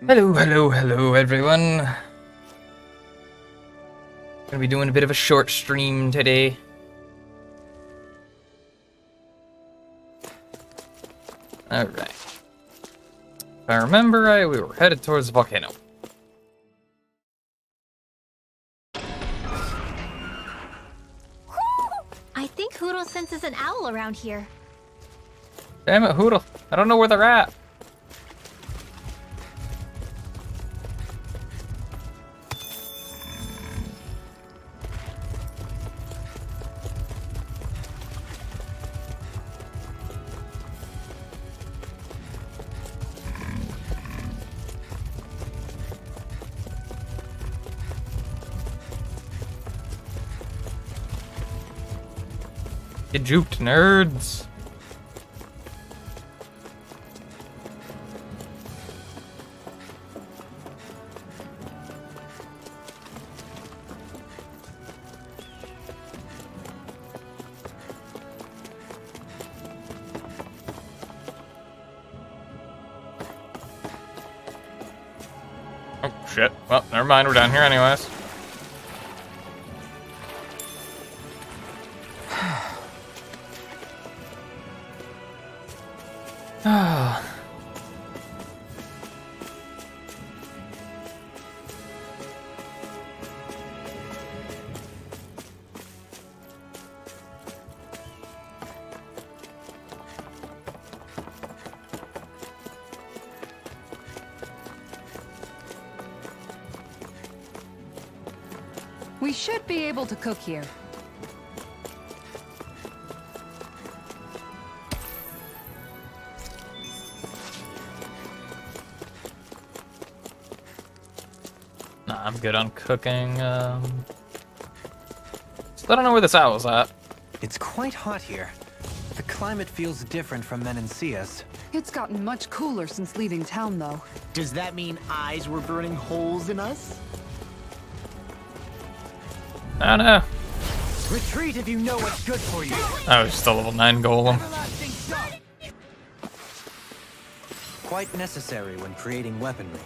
Hello, hello, hello, everyone. Gonna be doing a bit of a short stream today. Alright. If I remember right, we were headed towards the volcano. I think Hoodle senses an owl around here. Damn it, Hoodle. I don't know where they're at. Get juked, nerds. Oh, shit. Well, never mind. We're down here anyways. Ah. We should be able to cook here. Nah, I'm good on cooking. Still don't know where this owl's at. It's quite hot here. The climate feels different from Menancius. It's gotten much cooler since leaving town, though. Does that mean eyes were burning holes in us? I don't know. Retreat if you know what's good for you. Oh, it's just a level 9 golem. Quite necessary when creating weaponry.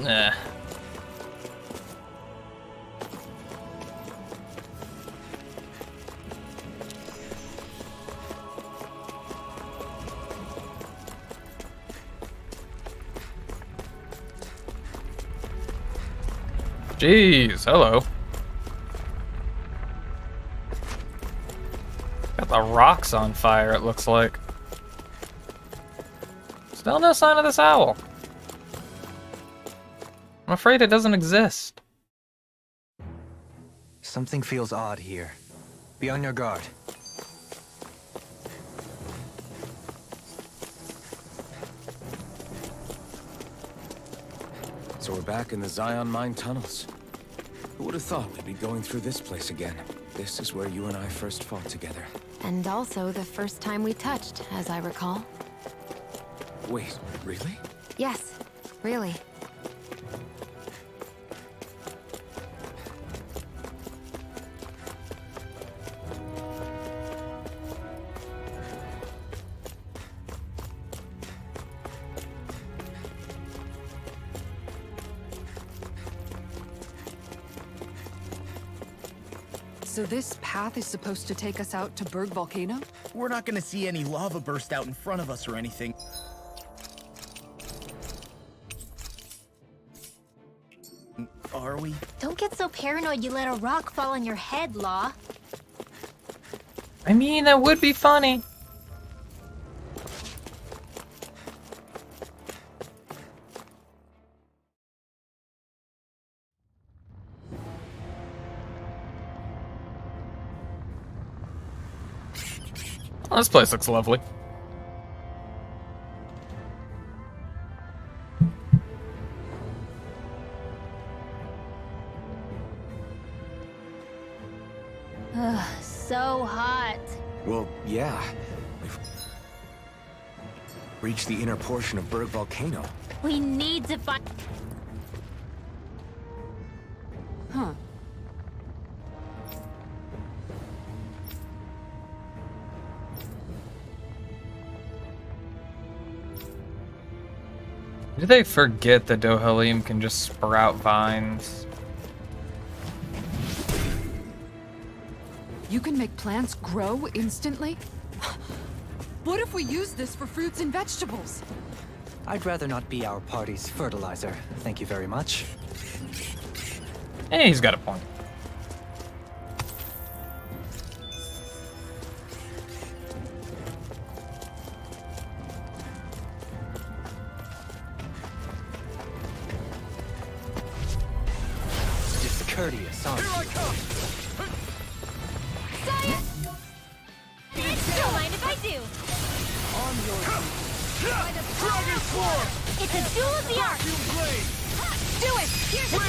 Nah. Jeez, hello. Got the rocks on fire, it looks like. Still no sign of this owl. I'm afraid it doesn't exist. Something feels odd here. Be on your guard. So we're back in the Zion Mine tunnels. Who would have thought we'd be going through this place again? This is where you and I first fought together. And also the first time we touched, as I recall. Wait, really? Yes, really. So this path is supposed to take us out to Berg Volcano? We're not gonna see any lava burst out in front of us or anything. Are we? Don't get so paranoid you let a rock fall on your head, Law. I mean, that would be funny. Oh, this place looks lovely. So hot. Well, yeah. reach the inner portion of Berg Volcano. We need to find... Huh. Do they forget that Dohalim can just sprout vines? You can make plants grow instantly? What if we use this for fruits and vegetables? I'd rather not be our party's fertilizer. Thank you very much. Hey, he's got a point. Discourteous, aren't you? Don't mind if I do. Dragon Swarm! It's a duel of the arts. Do it! Here's the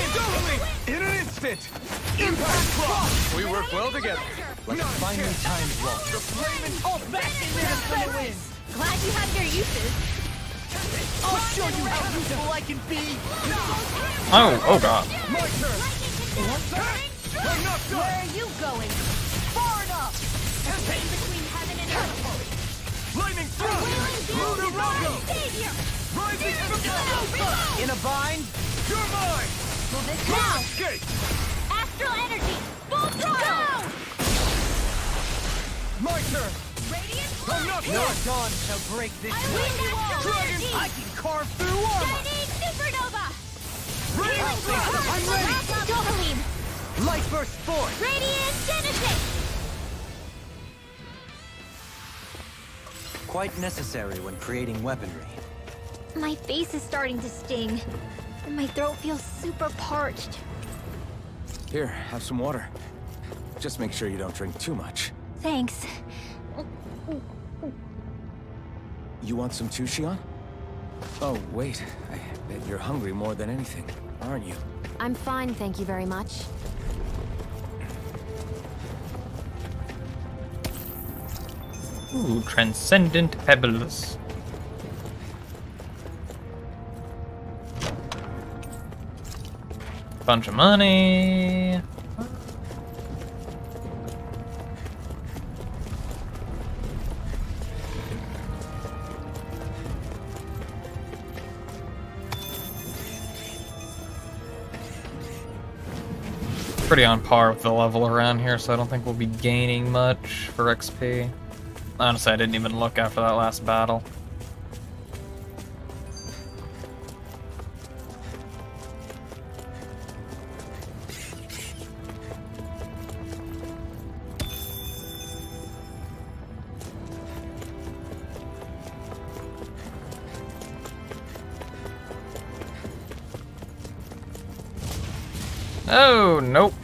In an instant! Impact Claw! We work well together. Like a finely timed walk. All back in there for the win! Glad you have your uses. I'll show you how useful I can be! Oh god. My turn! I'm not Where done! are you going? Far enough! In between heaven and earth. Lightning Thrust! Lunarado! Savior! Rising Alpha! In a bind? You're mine! Now! Escape! Astral energy! Full throttle! My turn! Radiant I'm not No done! dawn shall break this I way. win astral energy! I can carve through armor! Shining supernova! Radiant Thrust! I'm ready! Dohalim! Light burst forth. Radiant Genesis! Quite necessary when creating weaponry. My face is starting to sting, and my throat feels super parched. Here, have some water. Just make sure you don't drink too much. Thanks. You want some too, Shion? Oh, wait. I bet you're hungry more than anything, aren't you? I'm fine, thank you very much. Ooh, Transcendent Pebbles. Bunch of money. Pretty on par with the level around here, so I don't think we'll be gaining much for XP. Honestly, I didn't even look after that last battle. Oh, nope.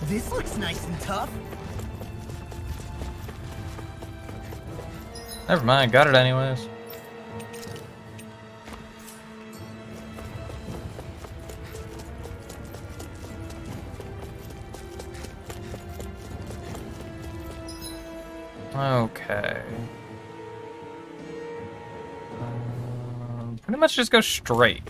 This looks nice and tough. Never mind, got it anyways. Okay. Pretty much just go straight.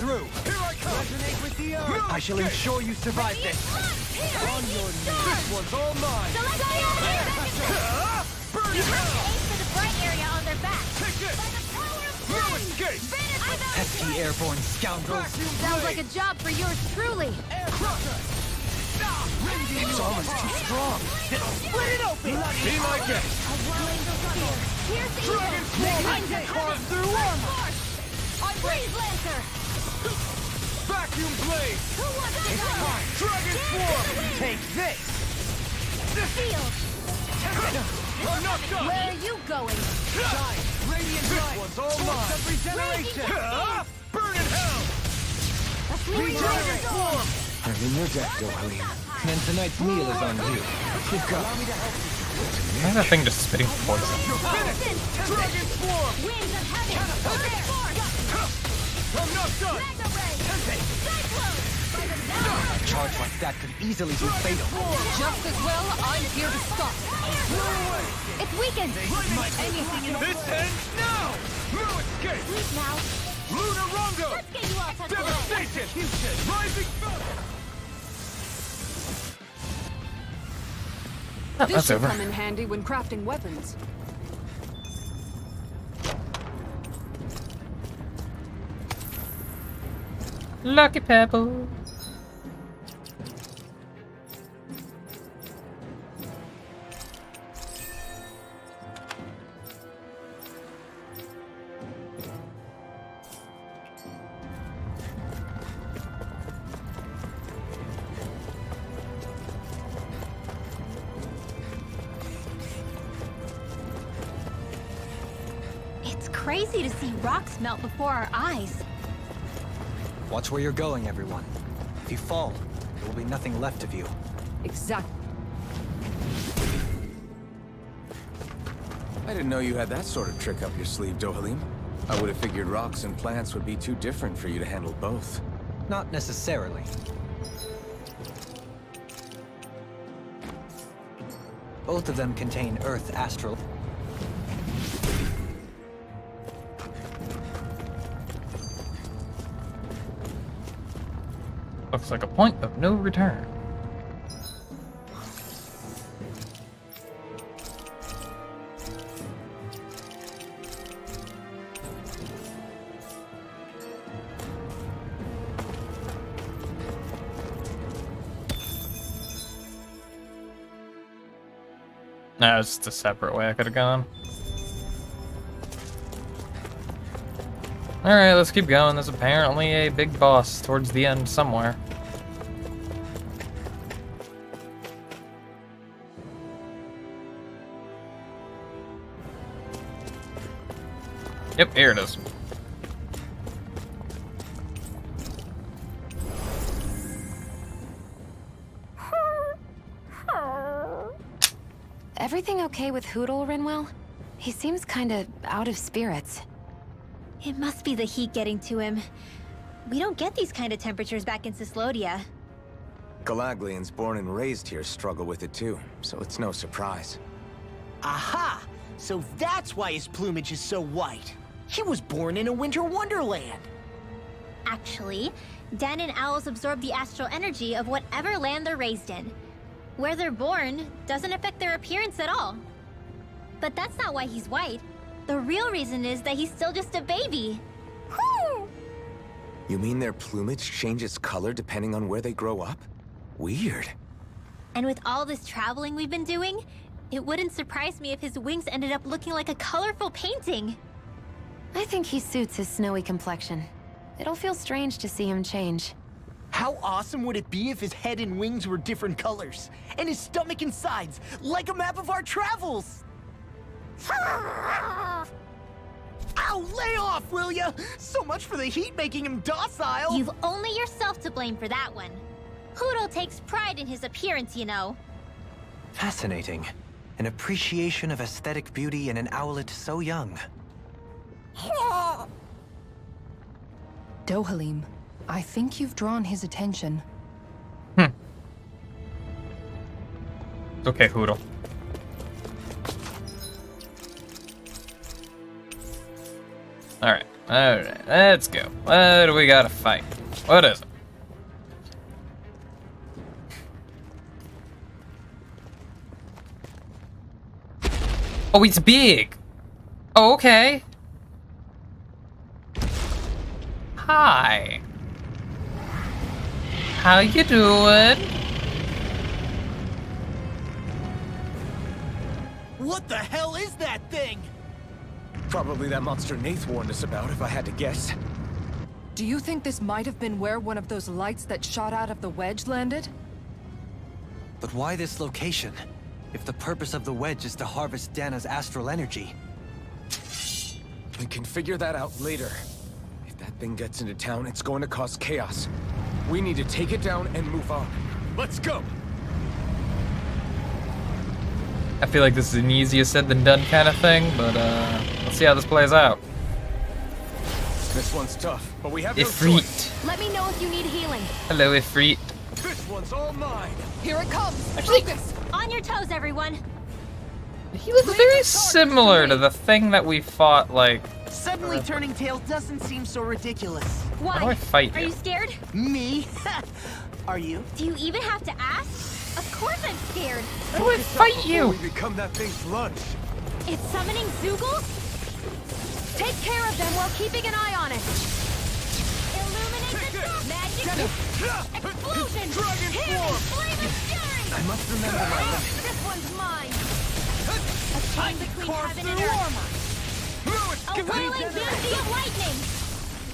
through. Here I come. Resonate with the earth. I shall ensure you survive this. On your knees. This one's all mine. So let's go! Burn You it have to down. aim for the bright area on their back. Take this. By the power of No flame! escape. Pesky Pesky airborne scoundrels. Sounds like a job for yours truly. Its armor's too strong. Split it open. Be my guest. A whirling spear. Pierce the Dragon evil. Swarm. Wings of Carve heaven. through armor. I'm Breeze Lancer. Vacuum blade. Who wants to go? Dragon Swarm. Take this. Shield. I'm not done. Where are you going? Shine. Radiant light. This one's all mine. Of regeneration. Burn in hell. Dragon Swarm. I'm in your debt, Dohalim. And tonight's meal is on you. Good God. Allow me to help you. Why is that thing just spitting poison? Finish. Dragon Swarm. Wings of heaven. Fire force. I'm not done. Mega ray. Cyclone. By the power A charge like that could easily be fatal. Just as well, I'm here to stop. It's weakened. Anything in This ends now. No escape. Sleep now. Lunar Rongo. Let's get you all tucked away. Devastation. Rising thunder. Oh, This that's will over. come in handy when crafting weapons. Lucky Pebble. It's crazy to see rocks melt before our eyes. Watch where you're going, everyone. If you fall, there will be nothing left of you. Exactly. I didn't know you had that sort of trick up your sleeve, Dohalim. I would have figured rocks and plants would be too different for you to handle both. Not necessarily. Both of them contain Earth astral. Looks like a point of no return. No, it's just a separate way I could have gone. Alright, let's keep going. There's apparently a big boss towards the end somewhere. Yep, here it is. Everything okay with Hootle, Rinwell? He seems kinda out of spirits. It must be the heat getting to him. We don't get these kind of temperatures back in Cyslodia. Galaglians born and raised here struggle with it too, so it's no surprise. Aha! So that's why his plumage is so white. He was born in a winter wonderland. Actually, Dan and owls absorb the astral energy of whatever land they're raised in. Where they're born doesn't affect their appearance at all. But that's not why he's white. The real reason is that he's still just a baby. Whew! You mean their plumage changes color depending on where they grow up? Weird. And with all this traveling we've been doing, it wouldn't surprise me if his wings ended up looking like a colorful painting. I think he suits his snowy complexion. It'll feel strange to see him change. How awesome would it be if his head and wings were different colors? And his stomach and sides, like a map of our travels! Ow, lay off, will ya? So much for the heat making him docile! You've only yourself to blame for that one. Hootle takes pride in his appearance, you know. Fascinating. An appreciation of aesthetic beauty in an owlet so young. Dohalim, I think you've drawn his attention. It's okay, Hootle. Alright. Alright, let's go. What do we gotta fight? What is it? Oh, it's big! Oh, okay. Hi. How you doing? What the hell is that thing? Probably that monster Nath warned us about, if I had to guess. Do you think this might have been where one of those lights that shot out of the wedge landed? But why this location? If the purpose of the wedge is to harvest Dana's astral energy. We can figure that out later. If that thing gets into town, it's going to cause chaos. We need to take it down and move on. Let's go! I feel like this is an easier said than done kind of thing, but let's see how this plays out. This one's tough, but we have no choice. Ifrit. Let me know if you need healing. Hello, Ifrit. This one's all mine. Here it comes! Actually- Focus! On your toes, everyone. He looks very similar to the thing that we fought, like... Suddenly turning tail doesn't seem so ridiculous. Why? How do I fight Are you? you scared? Me? Are you? Do you even have to ask? Of course I'm scared. How do I fight you? We become that thing's lunch. It's summoning Zoogles? Take care of them while keeping an eye on it. Illuminate the dark! Magic! Explosion! Dragon Healing! form! Flame of fury! I must remember my limits. This one's mine. A chain between heaven and earth. A whirling beauty of lightning!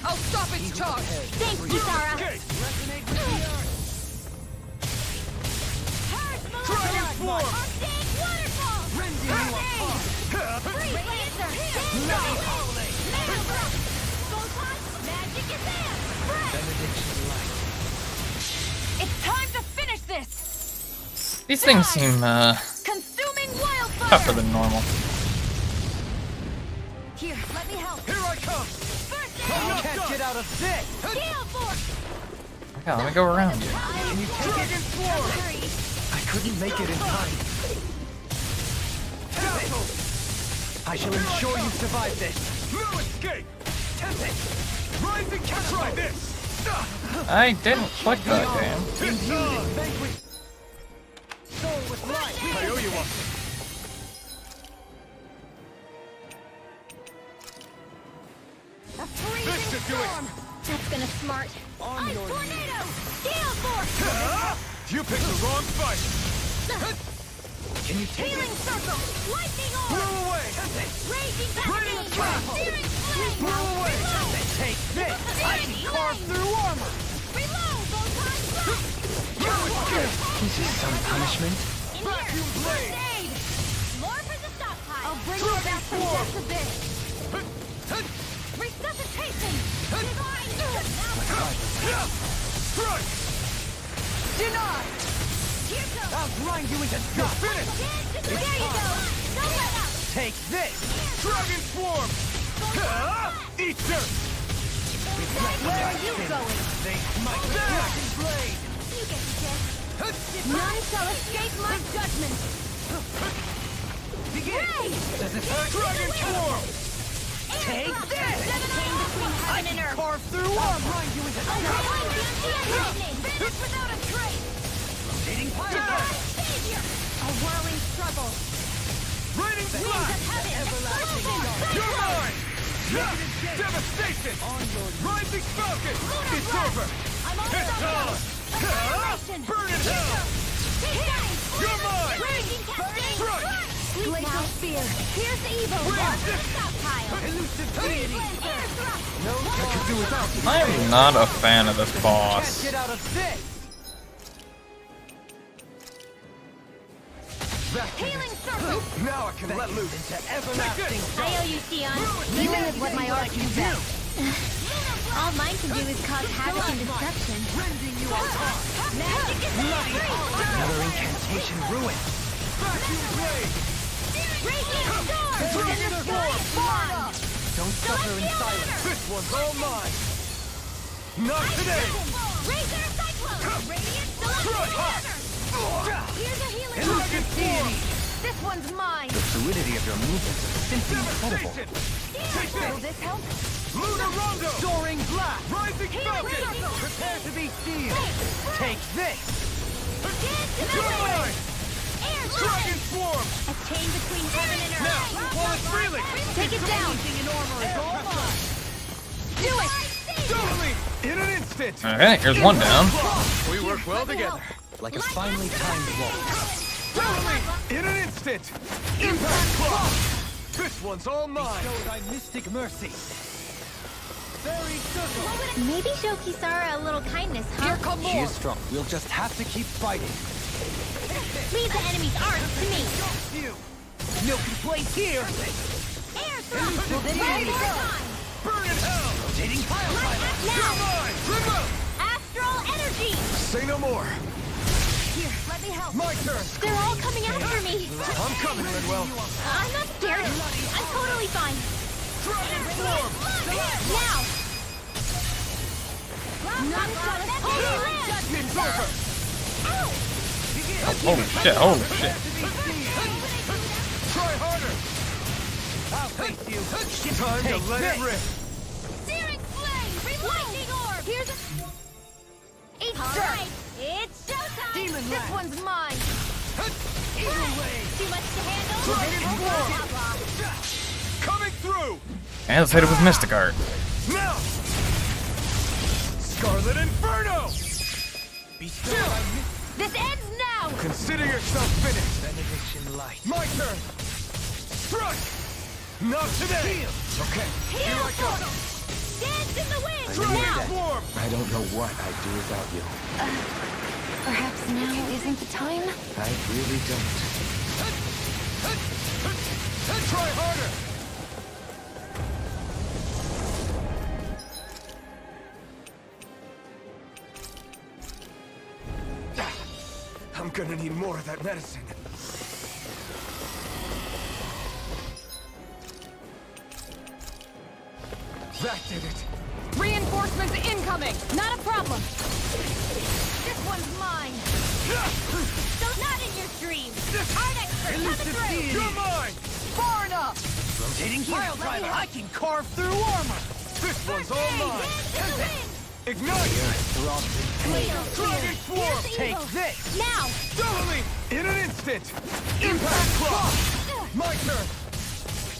I'll stop its charge! Thanks, Kisara! Dragon form! Arctic waterfall! Freeze laser! Magic is there! It's time to finish this. These things seem Consuming wildfire. tougher than normal. Here, let me help. Here I come! First I aid. can't get out of this! Gale force! Okay, let me go around you. Can you take it? I couldn't make it in time. I shall ensure you survive this. No escape! Rising cat! Try this! I didn't click that game. It's on! Vanquish. Soul with life. I owe you one. A freezing This should do it. storm! That's gonna smart. Ice tornado! Gale force! You picked the wrong fight! Can you take Healing it? circle! Lightning Blow orb! away! Raging Rain of cascade! travel! Searing flame! Blow away! Take this! I can carve through armor! Reload! Bolt-on blast! No escape! This is some punishment. In here! First aid! More for the stockpile! I'll bring you back from just a bit. Resuscitation! Divine! Strike! Deny. Here goes! I'll grind you into dust! Finish! There you go! Don't let up! Take this! Dragon swarm! Eat dirt! Where are you going? They smite the dragon blade! You get the gist. None shall escape my judgment. Begin! Does it hurt? Dragon swarm! Take this! Chain between heaven and earth! Carve through armor! Grind you into A whirling beauty of lightning! Finish without a trace. rotating fire! Savior! A whirling struggle! Raining Winds blast! of heaven! Explosion! You're mine! Devastation! Rising falcon! It's over! I'm on It's the on! Annihilation! Burn in hell! You're mine! Raging cascade! Strike! Glacial spear. Here's the evil! More for the stockpile! Elusive deity! Air thrust! No, I could do without you. I'm not a fan of this Can't boss. get out of this! Healing circle. Now I can let loose! Into everlasting I owe you, Sion. Healing is what my art can do. All mine can do is cause havoc and destruction. rending you apart! Magic is free! Another incantation ruined! Vacuum blade! Raging storm! Dragon form! Don't suffer in silence! This one's all mine! Not today! Razor cyclone! Radiant Strike! Here's a healing Dragon form! This one's mine. The fluidity of your movements is simply incredible. Will this help? Lunar Rondo! Soaring blast! Rising Falcon! Prepare to be sealed! Take this! You're mine! Dragon Swarm! A chain between heaven and earth. Now, while it's reeling! Take it down. Anything in armor is all mine! Do it. Totally! In an instant! Okay, here's one down. We work well together. Like a finely timed waltz. Totally! In an instant! Impact Claw! This one's all mine! Show thy mystic mercy! Fairy circle! Maybe show Kisara a little kindness, huh? Here come She more! is strong. We'll just have to keep fighting. Leave the enemy's arms to me. You! No complaints here! Air thrust. Will this One be more time. Burn in hell! rotating pile driver? You're Now. mine! Remote! Astral energy. Say no more! Here, let me help. My turn! They're all coming after me. I'm coming, Redwell! I'm not scared. I'm totally fine. Dragon Swarm! Now. Holy land. It's over! Holy shit, holy shit. Try harder! I'll face you! Time to Take let this. it rip! Searing flame. Lightning orb. Here's a... It's right. It's showtime. Demon This Wrath. one's mine. Eagle wave! Too much to handle. Dragon Swarm! Coming through! And let's hit it with Mystic Art. Now! Scarlet Inferno! Be still thy This ends now. Consider yourself finished. benediction light! My turn! Strike! Not today! Okay, here I go! Dance in the wind. Dragon Now. Swarm! I don't know what I'd do without you. Perhaps now isn't the time? I really don't. Try harder! I'm gonna need more of that medicine. That did it. Reinforcements incoming. Not a problem. This one's mine. So not in your dreams. Art expert coming through. You're mine! Far enough. Rotating pile driver! I can carve through armor! This one's all mine! Dance in the wind. Ignite! Dragon Swarm! Take this! Now. Totally! In an instant! Impact Claw! My turn!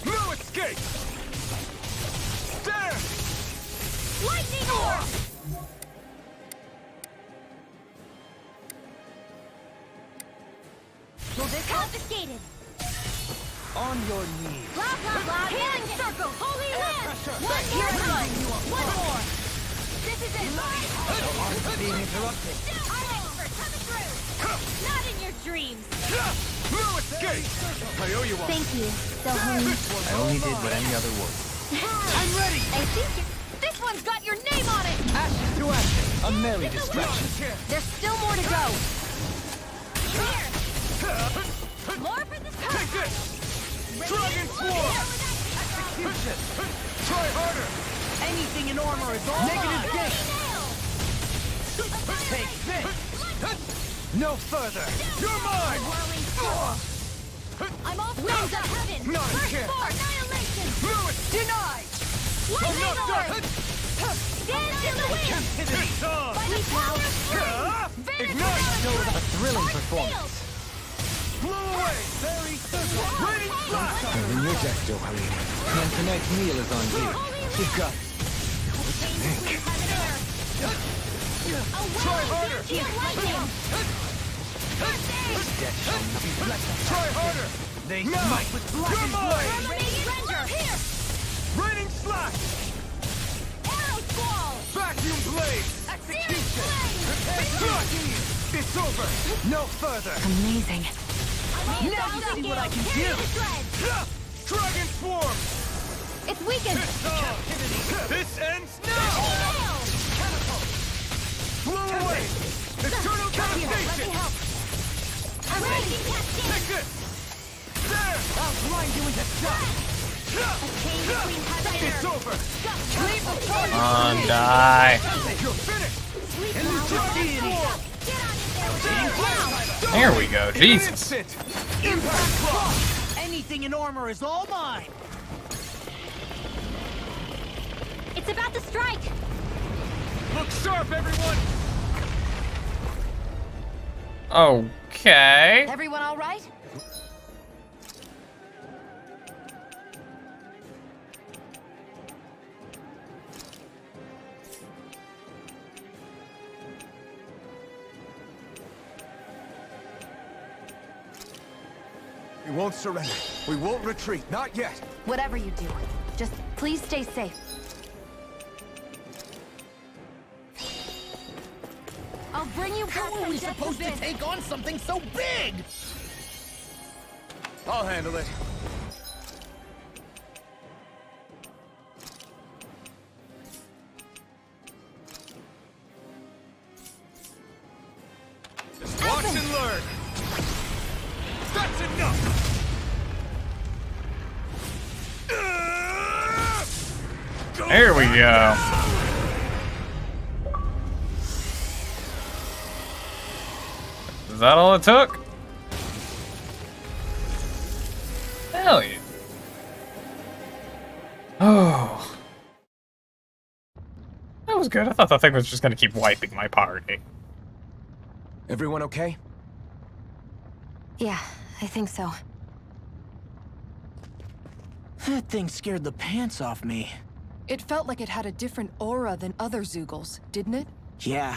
No escape! Stand! Lightning orb. So this Confiscated. on your knees! Blah blah blah. Healing circle. Holy land. pressure. One more time. One more. This is it. Being interrupted. Art expert coming through. Not in your dreams. No escape! I owe you one. Thank you, Sohoni. I only did what any other would. I'm ready! I think this one's got your name on it. Ashes to ashes! A merry distraction! There's still more to go. Here. More for the Take this! Dragon Swarm! Try harder! Anything in armor is all negative gain! Take this! No further! You're mine! I'm off winds of heaven. Not First again. floor, annihilation. No escape! Denied! Lightning not done. orb. Dance in the wind. It's on! By the power of Ignite! A thrilling performance. Blow away! Very circle! Raining blast! I'm in your deck, Dohalim. And tonight's meal is on you. You've got Try harder! Try harder! They No! smite with You're blackened mine! blade! Raining slash! Vacuum blade! Execution! Good! It's over! No further! Amazing. Now you see what I can do! Dragon Swarm! It's weakened. It's on! This ends now! Blow away! Eternal devastation! I'm raising cascade. Take this! There! I'll grind you into dust! Chain between heaven and It's earth. over! Leave the target! On, die. You're finished! Deity! Get on in there. There we go, Jesus. Instant! Impact Claw! Anything Everything in armor is all mine! It's about to strike! Look sharp, everyone! Okay. Everyone all right? We won't surrender. We won't retreat. Not yet. Whatever you do, just please stay safe. I'll bring you back How are from we death's supposed to abyss. take on something so big? I'll handle it. Just watch and learn. That's enough. There we go. Is that all it took? Hell yeah. Oh. That was good. I thought that thing was just gonna keep wiping my party. Everyone okay? Yeah, I think so. That thing scared the pants off me. It felt like it had a different aura than other Zeugles, didn't it? Yeah,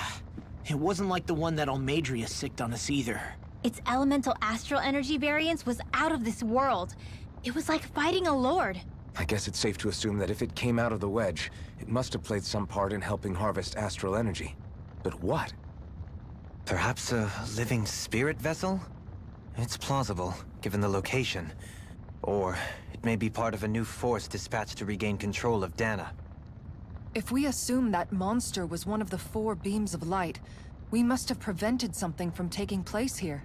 it wasn't like the one that Almadria sicked on us either. Its elemental astral energy variance was out of this world. It was like fighting a lord. I guess it's safe to assume that if it came out of the wedge, it must have played some part in helping harvest astral energy. But what? Perhaps a living spirit vessel? It's plausible, given the location. Or it may be part of a new force dispatched to regain control of Dana. If we assume that monster was one of the 4 beams of light, we must have prevented something from taking place here.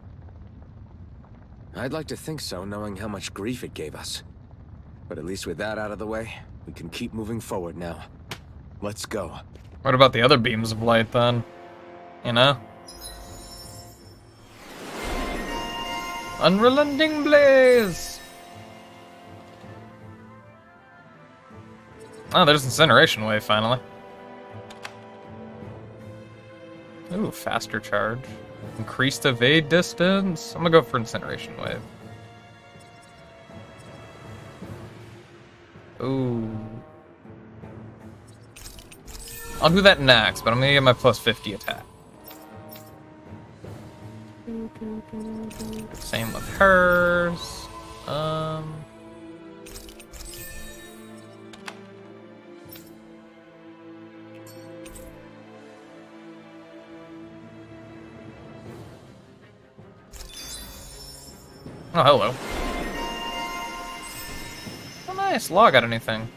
I'd like to think so, knowing how much grief it gave us. But at least with that out of the way, we can keep moving forward now. Let's go. What about the other beams of light then? You know? Unrelenting blaze! Oh, there's Incineration Wave finally. Ooh, faster charge. Increased evade distance. I'm gonna go for Incineration Wave. Ooh. I'll do that next, but I'm gonna get my plus 50 attack. Same with hers. Oh, hello. Oh, nice. Law got anything.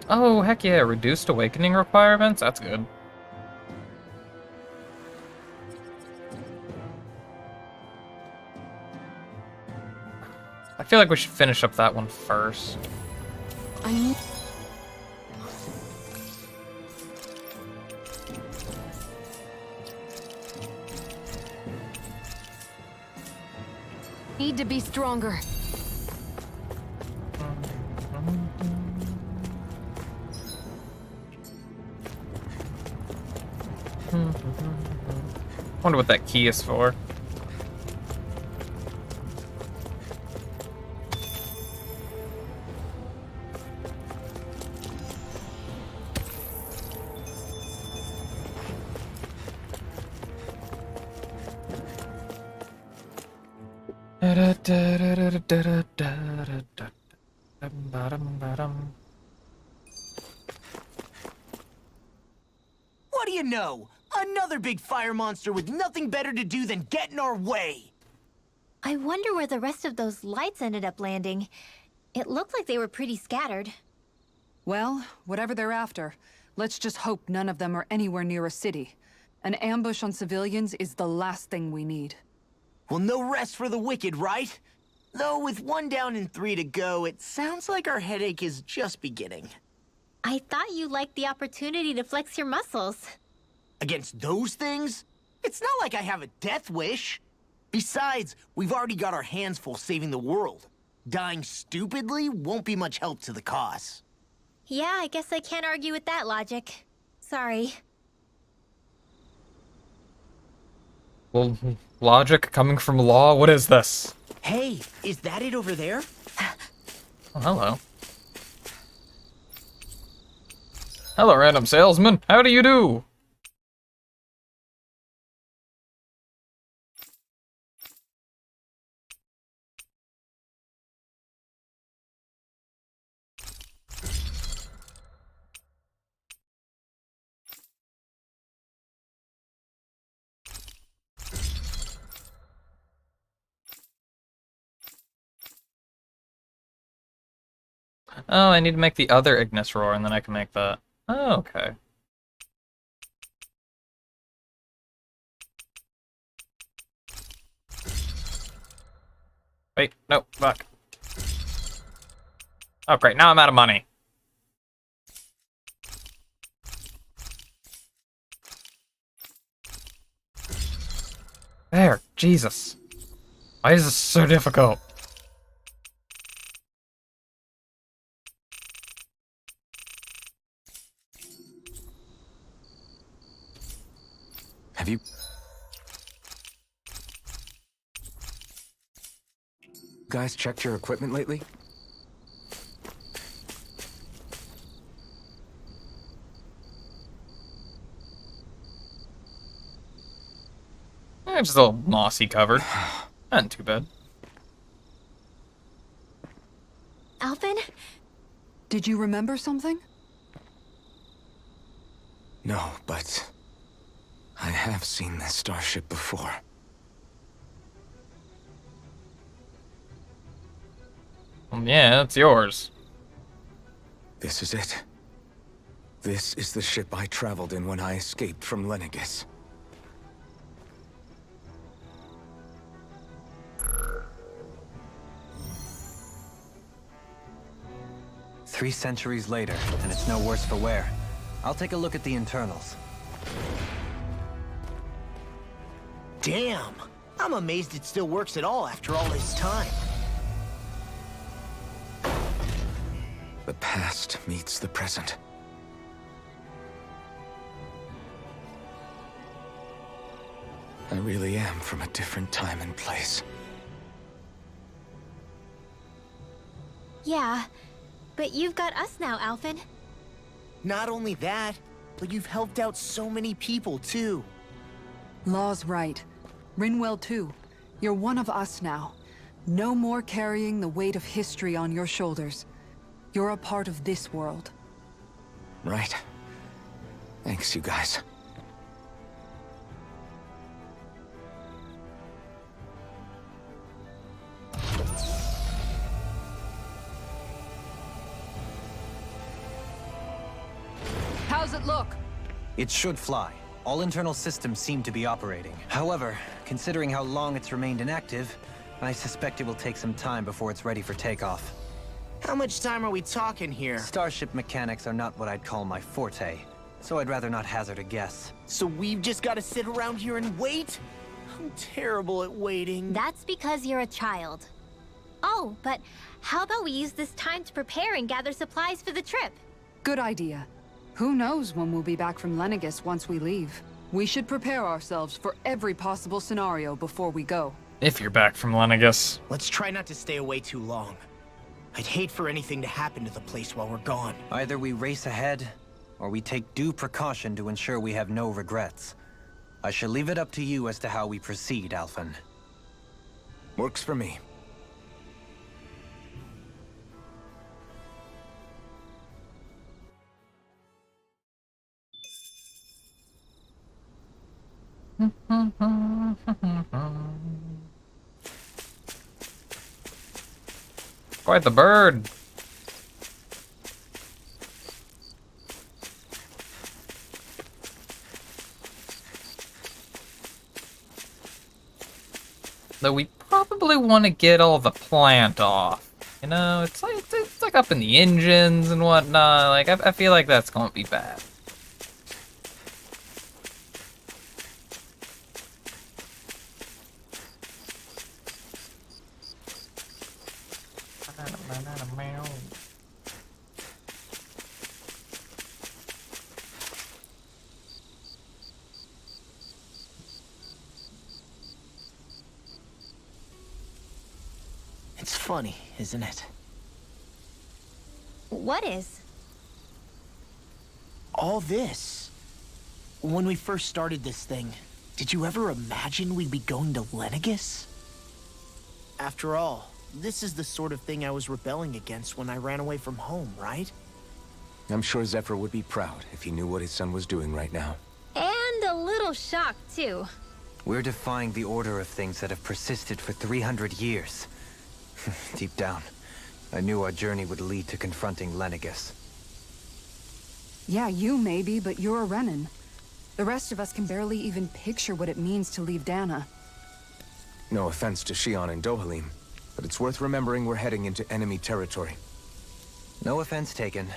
Oh, heck yeah. Reduced awakening requirements? That's good. I feel like we should finish up that one first. I Need to be stronger. Wonder what that key is for. What do you know? Another big fire monster with nothing better to do than get in our way. I wonder where the rest of those lights ended up landing. It looked like they were pretty scattered. Well, whatever they're after, let's just hope none of them are anywhere near a city. An ambush on civilians is the last thing we need. Well, no rest for the wicked, right? Though with 1 down and 3 to go, it sounds like our headache is just beginning. I thought you liked the opportunity to flex your muscles. Against those things? It's not like I have a death wish. Besides, we've already got our hands full saving the world. Dying stupidly won't be much help to the cause. Yeah, I guess I can't argue with that logic. Sorry. Well, logic coming from law? What is this? Hey, is that it over there? Oh, hello. Hello, random salesman. How do you do? Oh, I need to make the other Ignis roar, and then I can make that. Oh, okay. Wait, no, fuck. Oh, great, now I'm out of money. There, Jesus. Why is this so difficult? Have you... guys checked your equipment lately? Just a little mossy covered. Not too bad. Alphen? Did you remember something? No, but... I have seen this starship before. Yeah, it's yours. This is it. This is the ship I traveled in when I escaped from Lenegis. Three centuries later, and it's no worse for wear. I'll take a look at the internals. Damn! I'm amazed it still works at all after all this time. The past meets the present. I really am from a different time and place. Yeah, but you've got us now, Alphen. Not only that, but you've helped out so many people, too. Law's right. Rinwell too. You're one of us now. No more carrying the weight of history on your shoulders. You're a part of this world. Right. Thanks, you guys. How's it look? It should fly. All internal systems seem to be operating. However, considering how long it's remained inactive, I suspect it will take some time before it's ready for takeoff. How much time are we talking here? Starship mechanics are not what I'd call my forte, so I'd rather not hazard a guess. So we've just got to sit around here and wait? I'm terrible at waiting. That's because you're a child. Oh, but how about we use this time to prepare and gather supplies for the trip? Good idea. Who knows when we'll be back from Lenegis once we leave. We should prepare ourselves for every possible scenario before we go. If you're back from Lenegis. Let's try not to stay away too long. I'd hate for anything to happen to the place while we're gone. Either we race ahead, or we take due precaution to ensure we have no regrets. I shall leave it up to you as to how we proceed, Alphen. Works for me. Quite the bird. Though we probably want to get all the plant off. You know, it's like up in the engines and whatnot. Like I feel like that's gonna be bad. It's funny, isn't it? What is? All this. When we first started this thing, did you ever imagine we'd be going to Lenegis? After all, this is the sort of thing I was rebelling against when I ran away from home, right? I'm sure Zephyr would be proud if he knew what his son was doing right now. And a little shocked, too. We're defying the order of things that have persisted for 300 years. Deep down, I knew our journey would lead to confronting Lenegis. Yeah, you maybe, but you're a Renan. The rest of us can barely even picture what it means to leave Dana. No offense to Shion and Dohalim, but it's worth remembering we're heading into enemy territory. No offense taken,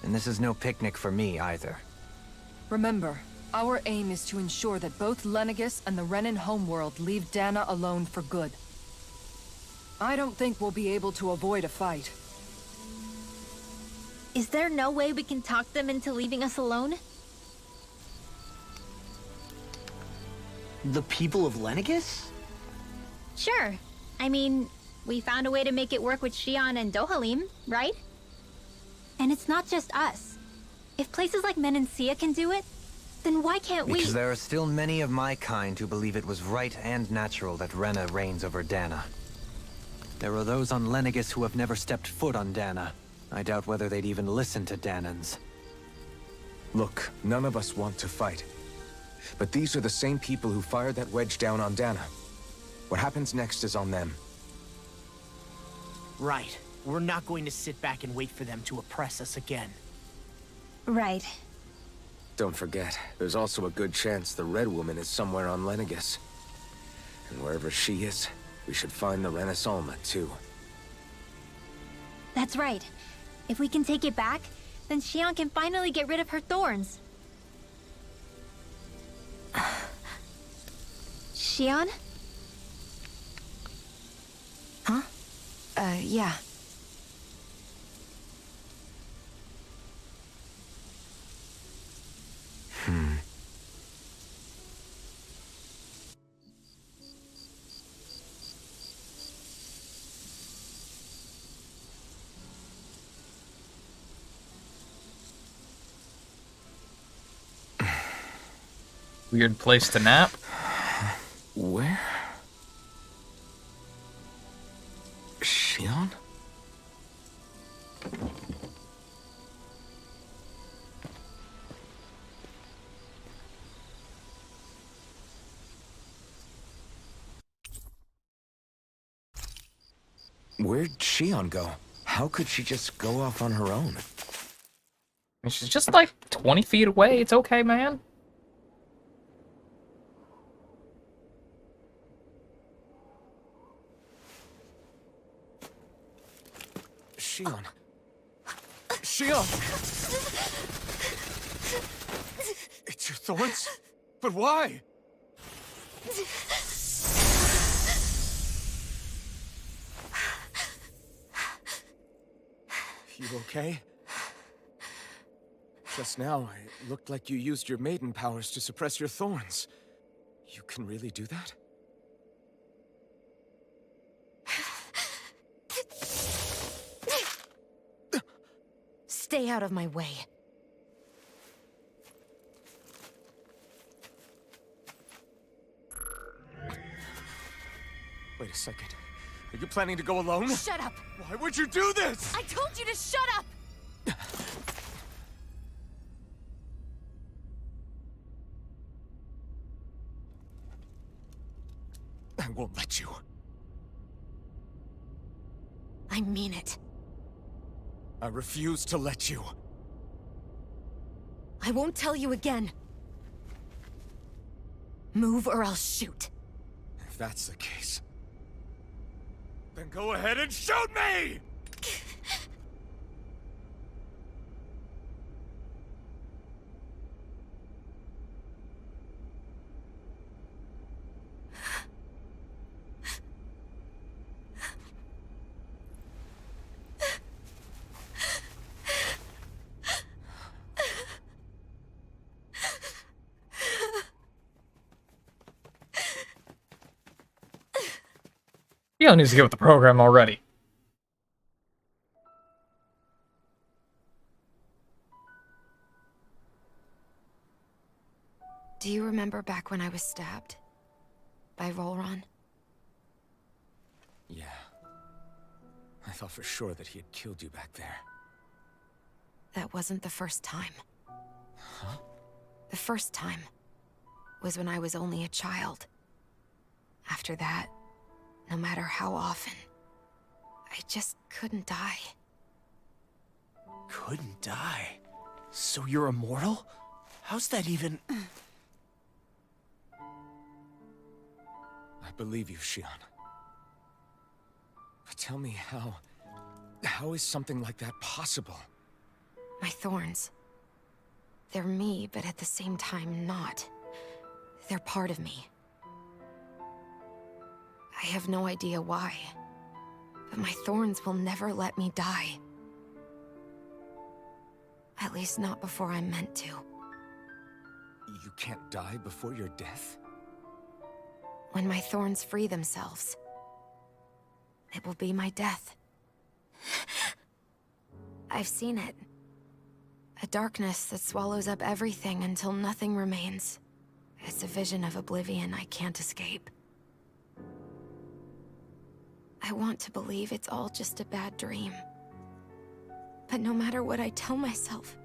and this is no picnic for me either. Remember, our aim is to ensure that both Lenegis and the Renan homeworld leave Dana alone for good. I don't think we'll be able to avoid a fight. Is there no way we can talk them into leaving us alone? The people of Lenegis? Sure. I mean, we found a way to make it work with Shion and Dohalim, right? And it's not just us. If places like Menancia can do it, then why can't we? Because there are still many of my kind who believe it was right and natural that Rena reigns over Dana. There are those on Lenegis who have never stepped foot on Dana. I doubt whether they'd even listen to Danans. Look, none of us want to fight. But these are the same people who fired that wedge down on Dana. What happens next is on them. Right. We're not going to sit back and wait for them to oppress us again. Right. Don't forget, there's also a good chance the Red Woman is somewhere on Lenegis. And wherever she is, we should find the Renaissance too. That's right. If we can take it back, then Shion can finally get rid of her thorns. Shion? Huh? Yeah. Weird place to nap. Where? Shion? Where'd Shion go? How could she just go off on her own? I mean, she's just like 20 feet away. It's okay, man. Shion. Shion! It's your thorns? But why? You okay? Just now, it looked like you used your maiden powers to suppress your thorns. You can really do that? Stay out of my way. Wait a second. Are you planning to go alone? Shut up! Why would you do this? I told you to shut up! I won't let you. I mean it. I refuse to let you. I won't tell you again. Move or I'll shoot. If that's the case, then go ahead and shoot me! Shion needs to get with the program already. Do you remember back when I was stabbed? By Volron? Yeah. I thought for sure that he had killed you back there. That wasn't the first time. Huh? The first time was when I was only a child. After that, no matter how often, I just couldn't die. Couldn't die? So you're immortal? How's that even... I believe you, Shion. But tell me how is something like that possible? My thorns. They're me, but at the same time not. They're part of me. I have no idea why, but my thorns will never let me die. At least not before I'm meant to. You can't die before your death? When my thorns free themselves, it will be my death. I've seen it. A darkness that swallows up everything until nothing remains. It's a vision of oblivion I can't escape. I want to believe it's all just a bad dream. But no matter what I tell myself,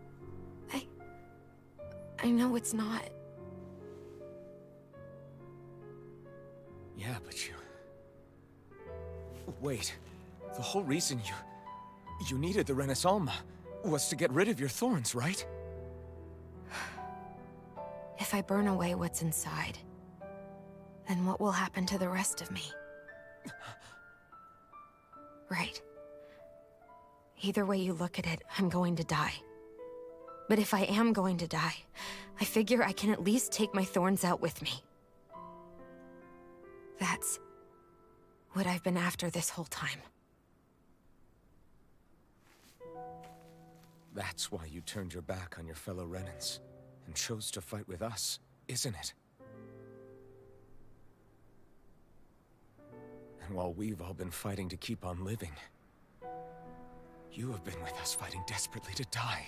I know it's not. Yeah, but you... Wait. The whole reason you needed the Renaissance was to get rid of your thorns, right? If I burn away what's inside, then what will happen to the rest of me? Right. Either way you look at it, I'm going to die. But if I am going to die, I figure I can at least take my thorns out with me. That's what I've been after this whole time. That's why you turned your back on your fellow Renans and chose to fight with us, isn't it? And while we've all been fighting to keep on living, you have been with us fighting desperately to die.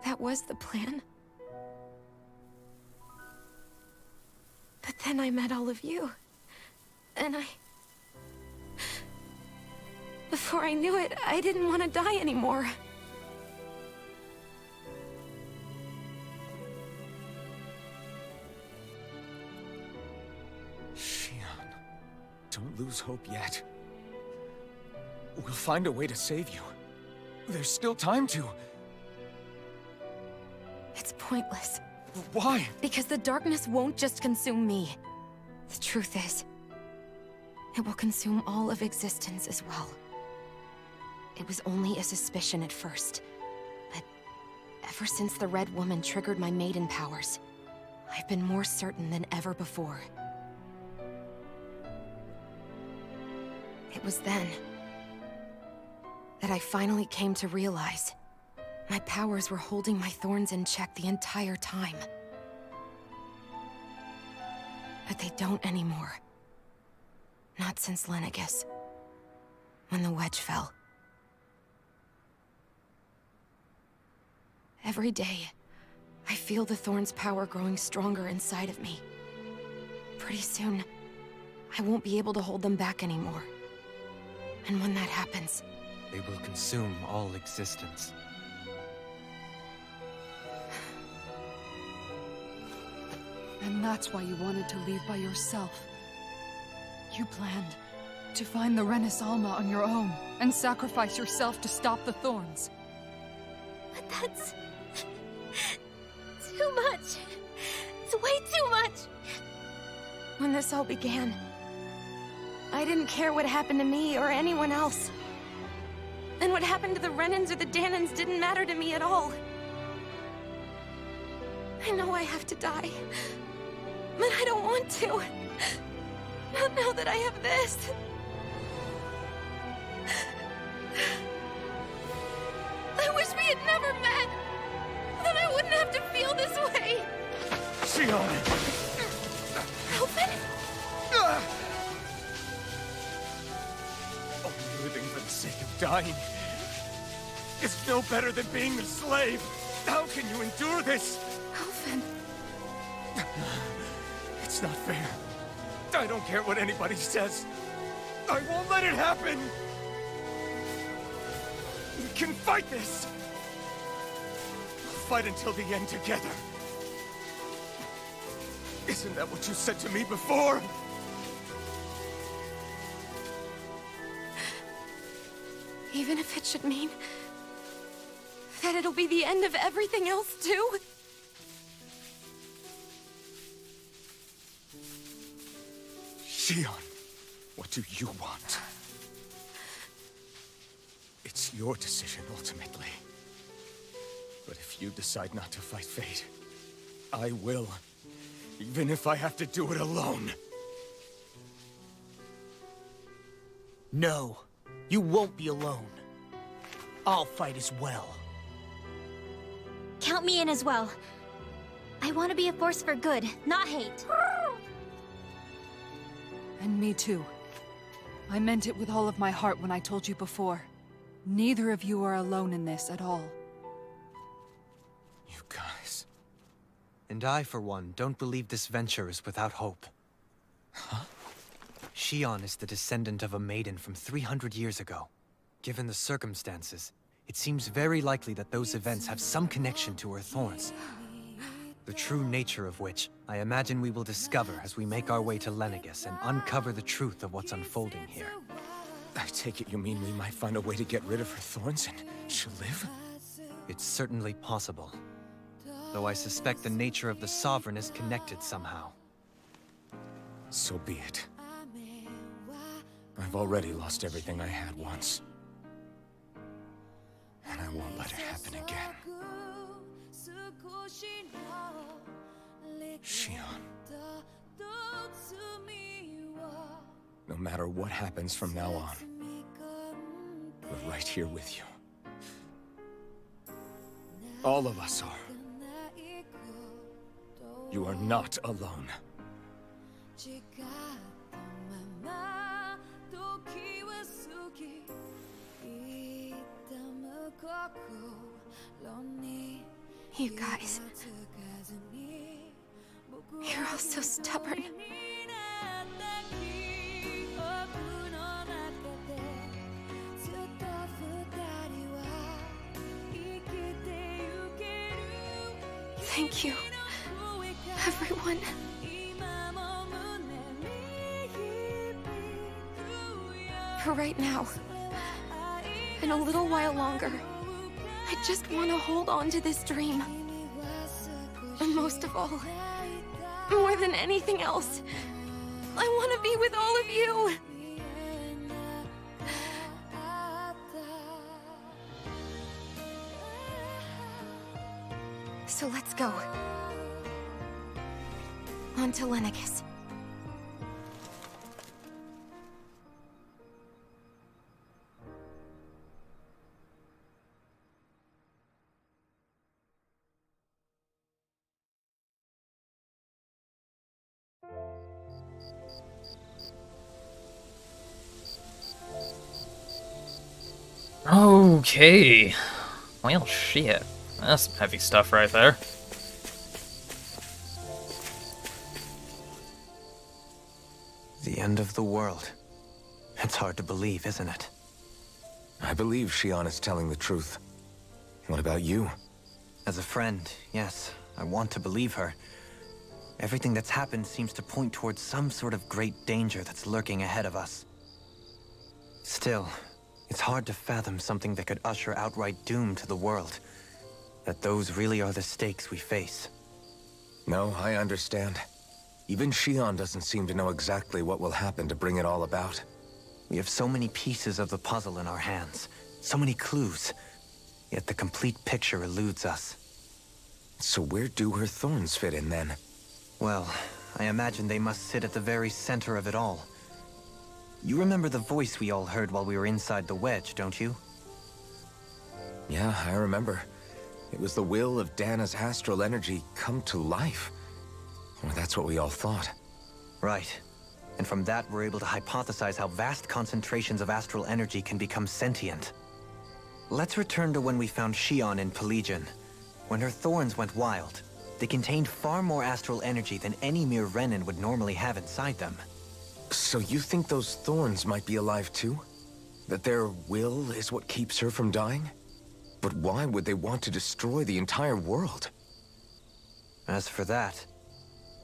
That was the plan. But then I met all of you. And before I knew it, I didn't want to die anymore. Shion, don't lose hope yet. We'll find a way to save you. There's still time to. It's pointless. Why? Because the darkness won't just consume me. The truth is, it will consume all of existence as well. It was only a suspicion at first, but ever since the Red Woman triggered my maiden powers, I've been more certain than ever before. It was then that I finally came to realize my powers were holding my thorns in check the entire time. But they don't anymore. Not since Lenegis, when the wedge fell. Every day, I feel the thorn's power growing stronger inside of me. Pretty soon, I won't be able to hold them back anymore. And when that happens, They will consume all existence. And that's why you wanted to leave by yourself. You planned to find the Renaissance on your own and sacrifice yourself to stop the thorns. But that's... too much. It's way too much. when this all began, I didn't care what happened to me or anyone else. And what happened to the Renans or the Dahnans didn't matter to me at all. I know I have to die, but I don't want to. Not now that I have this. I wish we had never met. Then I wouldn't have to feel this way. Shion! dying is no better than being a slave. How can you endure this? Alphen. It's not fair. I don't care what anybody says. I won't let it happen! We can fight this! We'll fight until the end together. Isn't that what you said to me before? Even if it should mean that it'll be the end of everything else, too? Shion, what do you want? It's your decision, ultimately. But if you decide not to fight fate, I will. Even if I have to do it alone. No, you won't be alone. I'll fight as well. Count me in as well. I want to be a force for good, not hate. And me too. I meant it with all of my heart when I told you before. Neither of you are alone in this at all. You guys... And I, for one, don't believe this venture is without hope. Huh? Shion is the descendant of a maiden from 300 years ago. Given the circumstances, it seems very likely that those events have some connection to her thorns. The true nature of which, I imagine we will discover as we make our way to Lenegis and uncover the truth of what's unfolding here. I take it you mean we might find a way to get rid of her thorns and she'll live? It's certainly possible. Though I suspect the nature of the Sovereign is connected somehow. So be it. I've already lost everything I had once. And I won't let it happen again. Shion. No matter what happens from now on, we're right here with you. All of us are. You are not alone. You guys... You're all so stubborn. Thank you, everyone. For right now, and a little while longer, I just want to hold on to this dream. And most of all, more than anything else, I want to be with all of you. So let's go. On to Lenegis. Okay. Well, shit. That's some heavy stuff right there. The end of the world. It's hard to believe, isn't it? I believe Shion is telling the truth. What about you? As a friend, yes, I want to believe her. Everything that's happened seems to point towards some sort of great danger that's lurking ahead of us. Still, it's hard to fathom something that could usher outright doom to the world. That those really are the stakes we face. No, I understand. Even Shion doesn't seem to know exactly what will happen to bring it all about. We have so many pieces of the puzzle in our hands, so many clues, yet the complete picture eludes us. So where do her thorns fit in then? Well, I imagine they must sit at the very center of it all. You remember the voice we all heard while we were inside the wedge, don't you? Yeah, I remember. It was the will of Dana's astral energy come to life. Or that's what we all thought. Right. And from that, we're able to hypothesize how vast concentrations of astral energy can become sentient. Let's return to when we found Shion in Pelegion. When her thorns went wild, they contained far more astral energy than any mere Renin would normally have inside them. So you think those thorns might be alive too? That their will is what keeps her from dying? But why would they want to destroy the entire world? As for that,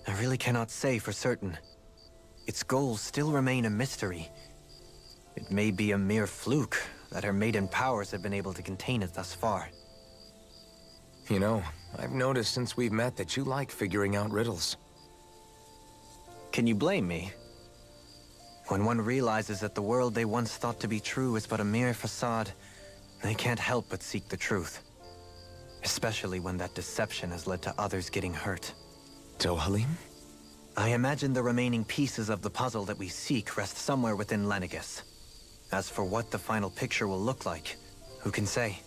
I really cannot say for certain. Its goals still remain a mystery. It may be a mere fluke that her maiden powers have been able to contain it thus far. You know, I've noticed since we've met that you like figuring out riddles. Can you blame me? When one realizes that the world they once thought to be true is but a mere facade, they can't help but seek the truth. Especially when that deception has led to others getting hurt. Dohalim? I imagine the remaining pieces of the puzzle that we seek rest somewhere within Lenegis. As for what the final picture will look like, who can say?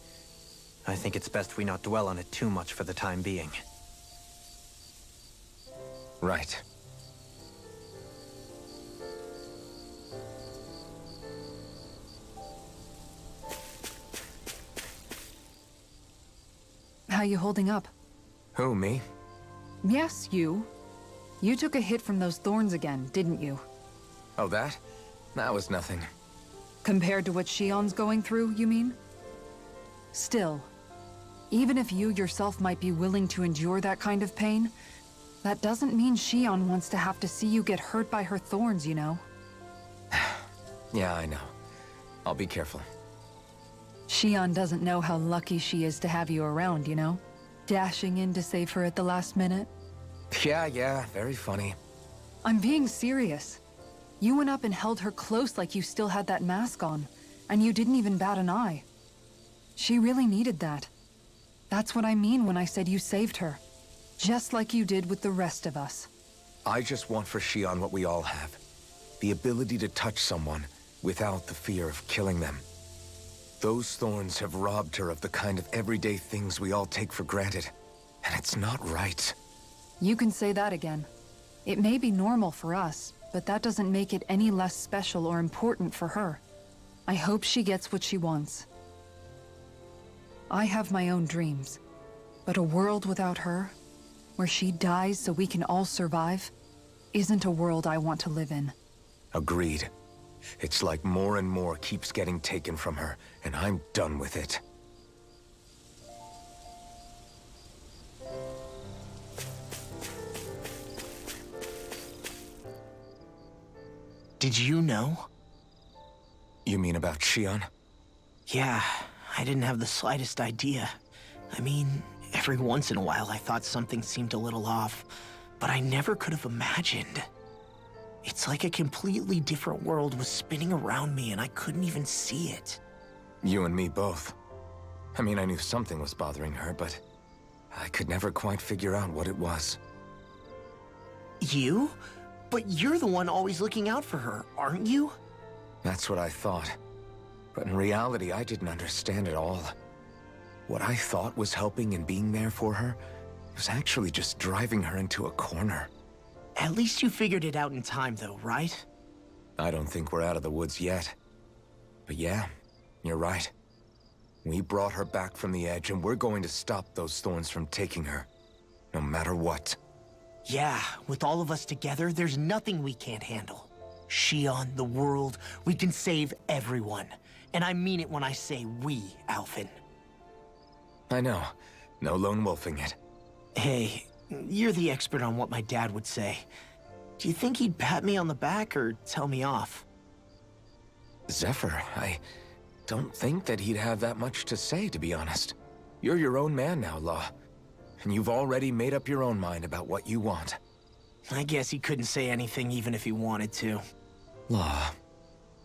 I think it's best we not dwell on it too much for the time being. Right. How you holding up? Who, me? Yes, you. You took a hit from those thorns again, didn't you? Oh, that? That was nothing. Compared to what Shion's going through, you mean? Still, even if you yourself might be willing to endure that kind of pain, that doesn't mean Shion wants to have to see you get hurt by her thorns, you know? Yeah, I know. I'll be careful. Shion doesn't know how lucky she is to have you around, you know? Dashing in to save her at the last minute. Yeah, very funny. I'm being serious. You went up and held her close like you still had that mask on, and you didn't even bat an eye. She really needed that. That's what I mean when I said you saved her. Just like you did with the rest of us. I just want for Shion what we all have. The ability to touch someone without the fear of killing them. Those thorns have robbed her of the kind of everyday things we all take for granted. And it's not right. You can say that again. It may be normal for us, but that doesn't make it any less special or important for her. I hope she gets what she wants. I have my own dreams, but a world without her, where she dies so we can all survive, isn't a world I want to live in. Agreed. It's like more and more keeps getting taken from her, and I'm done with it. Did you know? You mean about Shion? Yeah, I didn't have the slightest idea. I mean, every once in a while I thought something seemed a little off, but I never could have imagined. It's like a completely different world was spinning around me and I couldn't even see it. You and me both. I mean, I knew something was bothering her, but I could never quite figure out what it was. You? But you're the one always looking out for her, aren't you? That's what I thought. But in reality, I didn't understand it all. What I thought was helping and being there for her was actually just driving her into a corner. At least you figured it out in time, though, right? I don't think we're out of the woods yet. But yeah, you're right. We brought her back from the edge, and we're going to stop those thorns from taking her. No matter what. Yeah, with all of us together, there's nothing we can't handle. Shion, the world, we can save everyone. And I mean it when I say we, Alphen. I know. No lone wolfing it. Hey, you're the expert on what my dad would say. Do you think he'd pat me on the back or tell me off? Zephyr, I don't think that he'd have that much to say, to be honest. You're your own man now, Law. And you've already made up your own mind about what you want. I guess he couldn't say anything even if he wanted to. Law.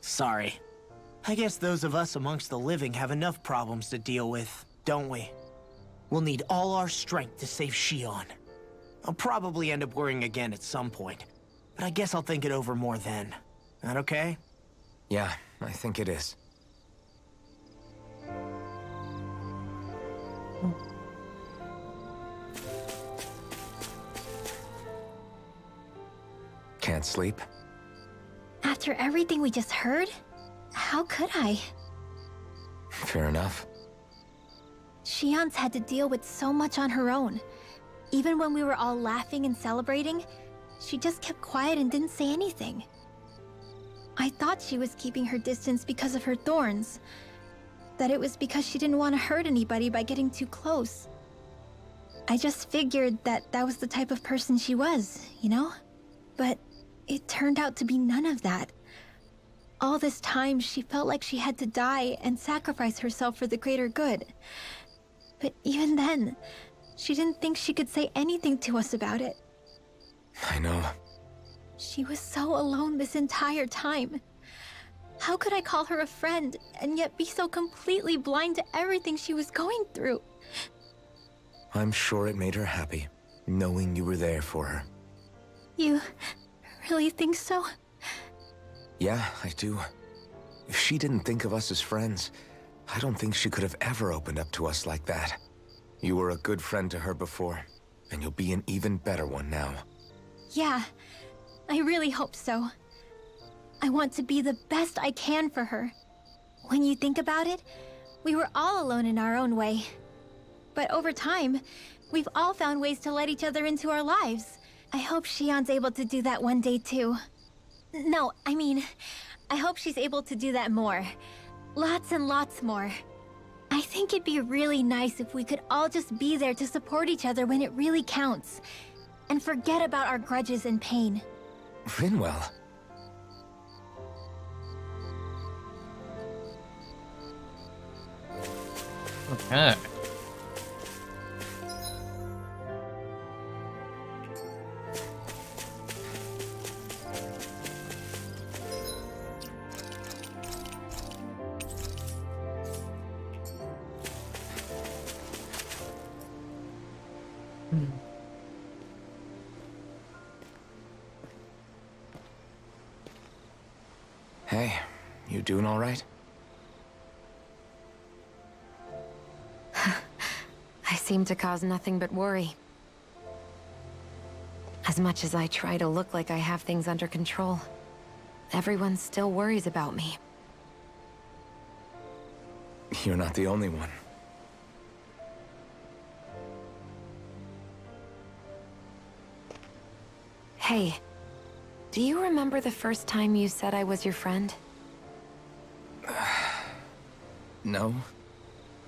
Sorry. I guess those of us amongst the living have enough problems to deal with, don't we? We'll need all our strength to save Shion. I'll probably end up worrying again at some point, but I guess I'll think it over more then. That okay? Yeah, I think it is. Can't sleep? After everything we just heard, how could I? Fair enough. Shion's had to deal with so much on her own. Even when we were all laughing and celebrating, she just kept quiet and didn't say anything. I thought she was keeping her distance because of her thorns. That it was because she didn't want to hurt anybody by getting too close. I just figured that that was the type of person she was, you know? But it turned out to be none of that. All this time, she felt like she had to die and sacrifice herself for the greater good. But even then, she didn't think she could say anything to us about it. I know. She was so alone this entire time. How could I call her a friend and yet be so completely blind to everything she was going through? I'm sure it made her happy, knowing you were there for her. You really think so? Yeah, I do. If she didn't think of us as friends, I don't think she could have ever opened up to us like that. You were a good friend to her before, and you'll be an even better one now. Yeah, I really hope so. I want to be the best I can for her. When you think about it, we were all alone in our own way. But over time, we've all found ways to let each other into our lives. I hope Shion's able to do that one day too. No, I mean, I hope she's able to do that more. Lots and lots more. I think it'd be really nice if we could all just be there to support each other when it really counts. And forget about our grudges and pain. Rinwell. Okay. Hey, you doing all right? I seem to cause nothing but worry. As much as I try to look like I have things under control, everyone still worries about me. You're not the only one. Hey, do you remember the first time you said I was your friend? No?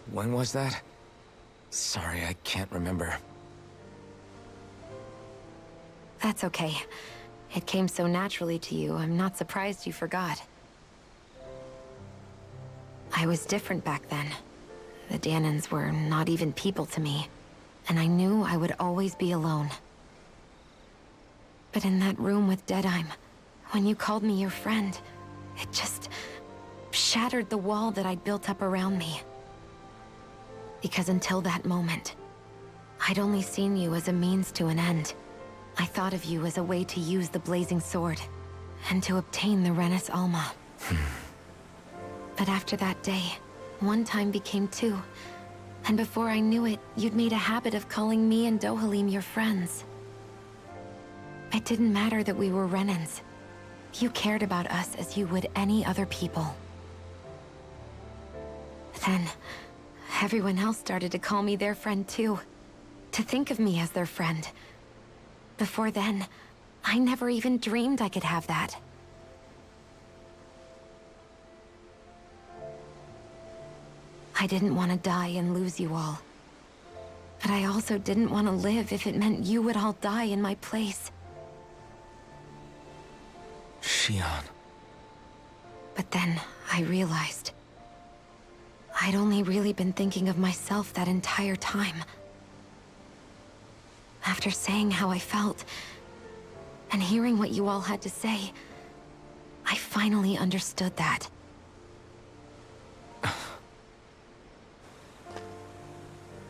When was that? Sorry, I can't remember. That's okay. It came so naturally to you, I'm not surprised you forgot. I was different back then. The Dahnans were not even people to me, and I knew I would always be alone. But in that room with Deadheim, when you called me your friend, it just shattered the wall that I'd built up around me. Because until that moment, I'd only seen you as a means to an end. I thought of you as a way to use the Blazing Sword, and to obtain the Renis Alma. But after that day, one time became two, and before I knew it, you'd made a habit of calling me and Dohalim your friends. It didn't matter that we were Renans. You cared about us as you would any other people. Then, everyone else started to call me their friend too. To think of me as their friend. Before then, I never even dreamed I could have that. I didn't want to die and lose you all. But I also didn't want to live if it meant you would all die in my place. Shion. But then, I realized I'd only really been thinking of myself that entire time. After saying how I felt, and hearing what you all had to say, I finally understood that.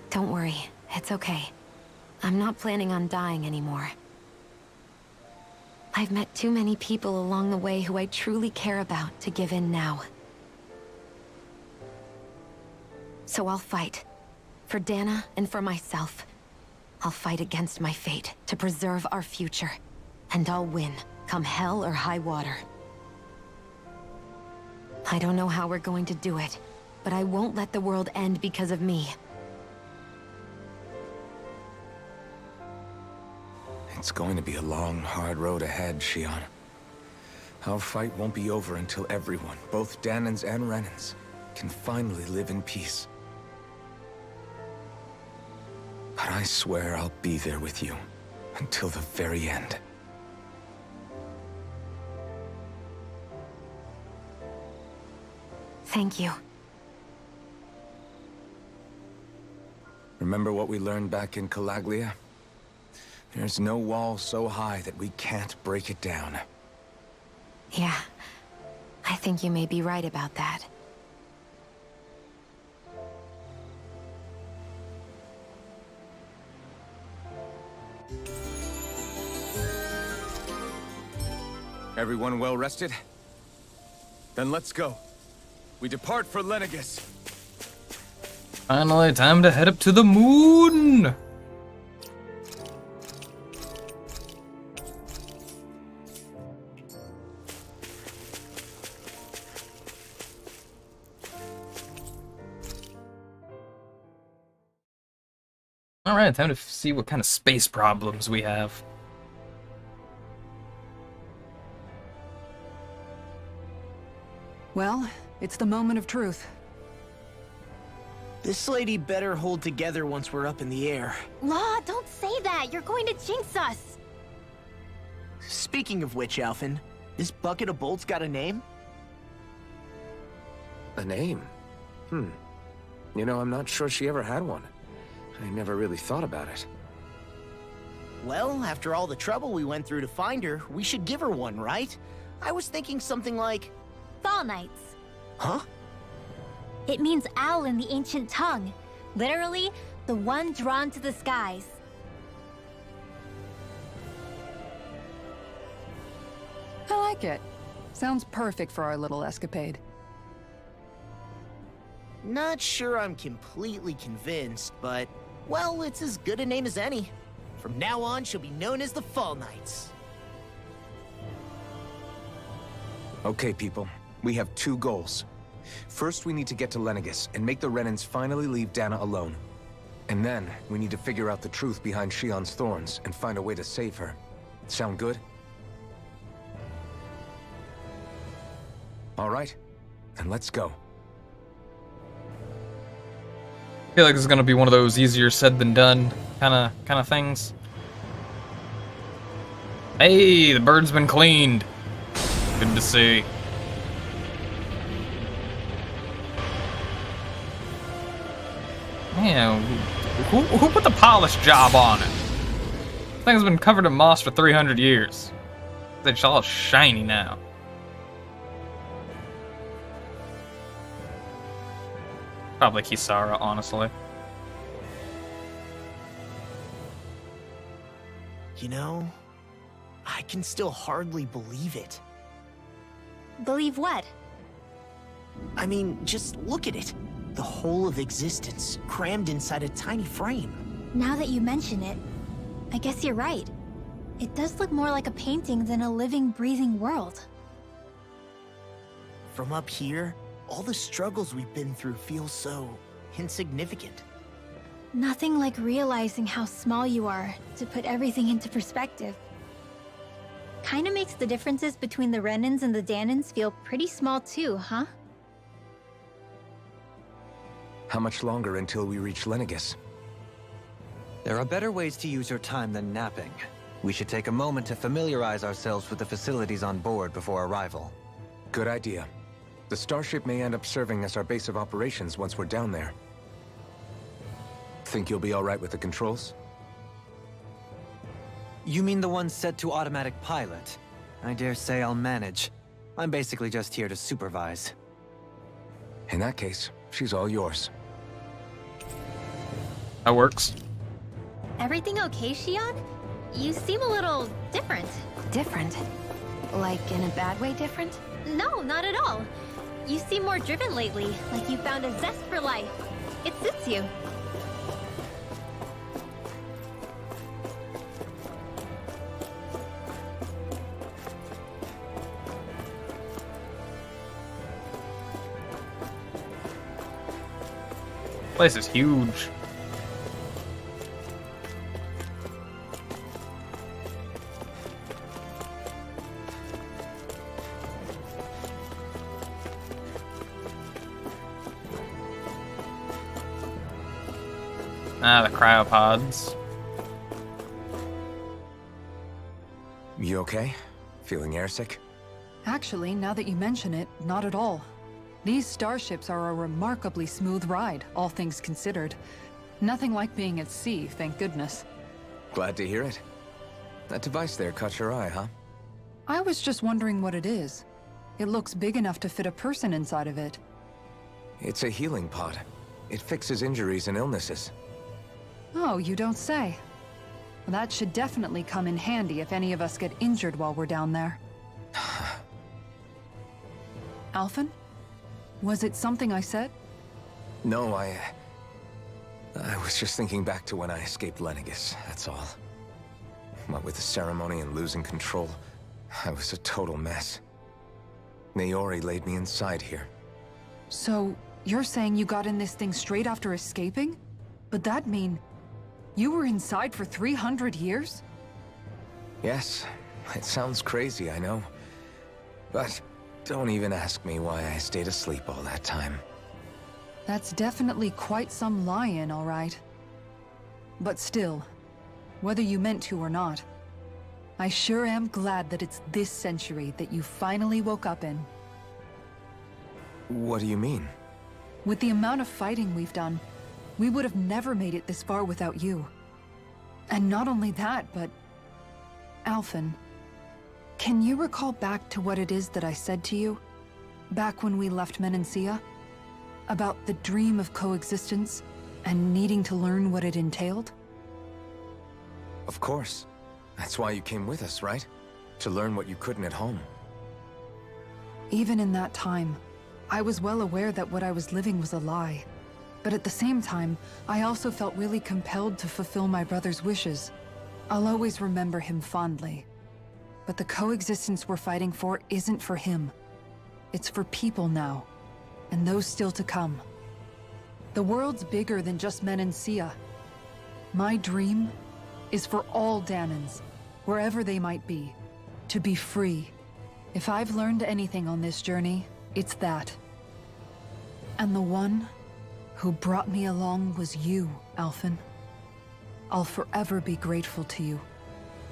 Don't worry, it's okay. I'm not planning on dying anymore. I've met too many people along the way who I truly care about to give in now. So I'll fight. For Dana and for myself. I'll fight against my fate to preserve our future. And I'll win, come hell or high water. I don't know how we're going to do it, but I won't let the world end because of me. It's going to be a long, hard road ahead, Shion. Our fight won't be over until everyone, both Dahnans and Renans, can finally live in peace. But I swear I'll be there with you until the very end. Thank you. Remember what we learned back in Calaglia? There's no wall so high that we can't break it down. Yeah, I think you may be right about that. Everyone well rested? Then let's go. We depart for Lenegis. Finally, time to head up to the moon! Alright, time to see what kind of space problems we have. Well, it's the moment of truth. This lady better hold together once we're up in the air. Law, don't say that. You're going to jinx us. Speaking of which, Alphen, this bucket of bolts got a name? A name? You know, I'm not sure she ever had one. I never really thought about it. Well, after all the trouble we went through to find her, we should give her one, right? I was thinking something like... Fall Knights. Huh? It means owl in the ancient tongue. Literally, the one drawn to the skies. I like it. Sounds perfect for our little escapade. Not sure I'm completely convinced, but... well, it's as good a name as any. From now on, she'll be known as the Fall Knights. Okay, people. We have two goals. First, we need to get to Lenegis and make the Renans finally leave Dahna alone. And then, we need to figure out the truth behind Shion's thorns and find a way to save her. Sound good? All right, then let's go. I feel like this is gonna be one of those easier said than done kind of things. Hey, the bird's been cleaned. Good to see. Man, who put the polish job on it? This thing's been covered in moss for 300 years. It's all shiny now. Probably Kisara, honestly. You know, I can still hardly believe it. Believe what? I mean, just look at it. The whole of existence, crammed inside a tiny frame. Now that you mention it, I guess you're right. It does look more like a painting than a living, breathing world. From up here, all the struggles we've been through feel so insignificant. Nothing like realizing how small you are to put everything into perspective. Kinda makes the differences between the Renans and the Dahnans feel pretty small too, huh? How much longer until we reach Lenegis? There are better ways to use your time than napping. We should take a moment to familiarize ourselves with the facilities on board before arrival. Good idea. The starship may end up serving as our base of operations once we're down there. Think you'll be all right with the controls? You mean the one set to automatic pilot? I dare say I'll manage. I'm basically just here to supervise. In that case, she's all yours. That works. Everything okay, Shion? You seem a little different. Different? Like in a bad way different? No, not at all. You seem more driven lately, like you found a zest for life. It suits you. Place is huge. Ah, the cryopods. You okay? Feeling airsick? Actually, now that you mention it, not at all. These starships are a remarkably smooth ride, all things considered. Nothing like being at sea, thank goodness. Glad to hear it. That device there caught your eye, huh? I was just wondering what it is. It looks big enough to fit a person inside of it. It's a healing pod. It fixes injuries and illnesses. Oh, you don't say. Well, that should definitely come in handy if any of us get injured while we're down there. Alphen? Was it something I said? No, I was just thinking back to when I escaped Lenegis, that's all. What with the ceremony and losing control, I was a total mess. Naori laid me inside here. So, you're saying you got in this thing straight after escaping? But that mean... you were inside for 300 years? Yes, it sounds crazy, I know. But don't even ask me why I stayed asleep all that time. That's definitely quite some lie-in, all right. But still, whether you meant to or not, I sure am glad that it's this century that you finally woke up in. What do you mean? With the amount of fighting we've done, we would have never made it this far without you. And not only that, but... Alphen, can you recall back to what it is that I said to you? Back when we left Menancia? About the dream of coexistence, and needing to learn what it entailed? Of course. That's why you came with us, right? To learn what you couldn't at home. Even in that time, I was well aware that what I was living was a lie. But at the same time, I also felt really compelled to fulfill my brother's wishes. I'll always remember him fondly. But the coexistence we're fighting for isn't for him. It's for people now, and those still to come. The world's bigger than just Menancia. My dream is for all Dahnans, wherever they might be, to be free. If I've learned anything on this journey, it's that. And the one who brought me along was you, Alphen. I'll forever be grateful to you.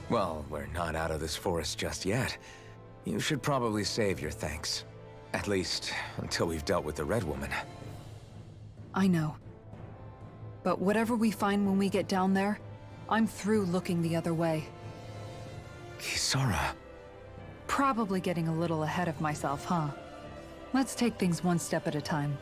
Well, we're not out of this forest just yet. You should probably save your thanks. At least, until we've dealt with the Red Woman. I know. But whatever we find when we get down there, I'm through looking the other way. Kisara. Probably getting a little ahead of myself, huh? Let's take things one step at a time.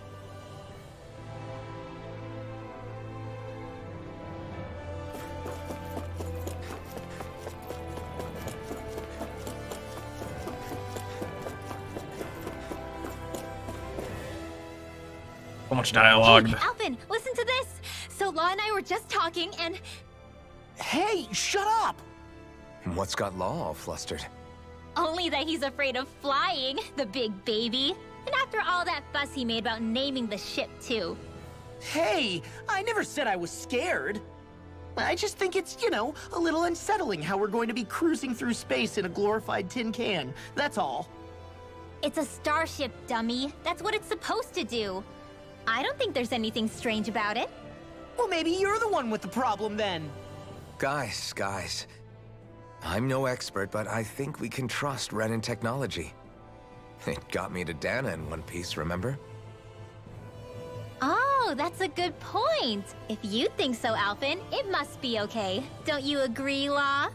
So much dialogue. Hey, Alphen, listen to this! So Law and I were just talking and... Hey, shut up! What's got Law all flustered? Only that he's afraid of flying, the big baby. And after all that fuss he made about naming the ship, too. Hey, I never said I was scared. I just think it's, you know, a little unsettling how we're going to be cruising through space in a glorified tin can. That's all. It's a starship, dummy. That's what it's supposed to do. I don't think there's anything strange about it. Well, maybe you're the one with the problem then. Guys. I'm no expert, but I think we can trust Renan technology. It got me to Dahna in one piece, remember? Oh, that's a good point. If you think so, Alphen, it must be okay. Don't you agree, Law?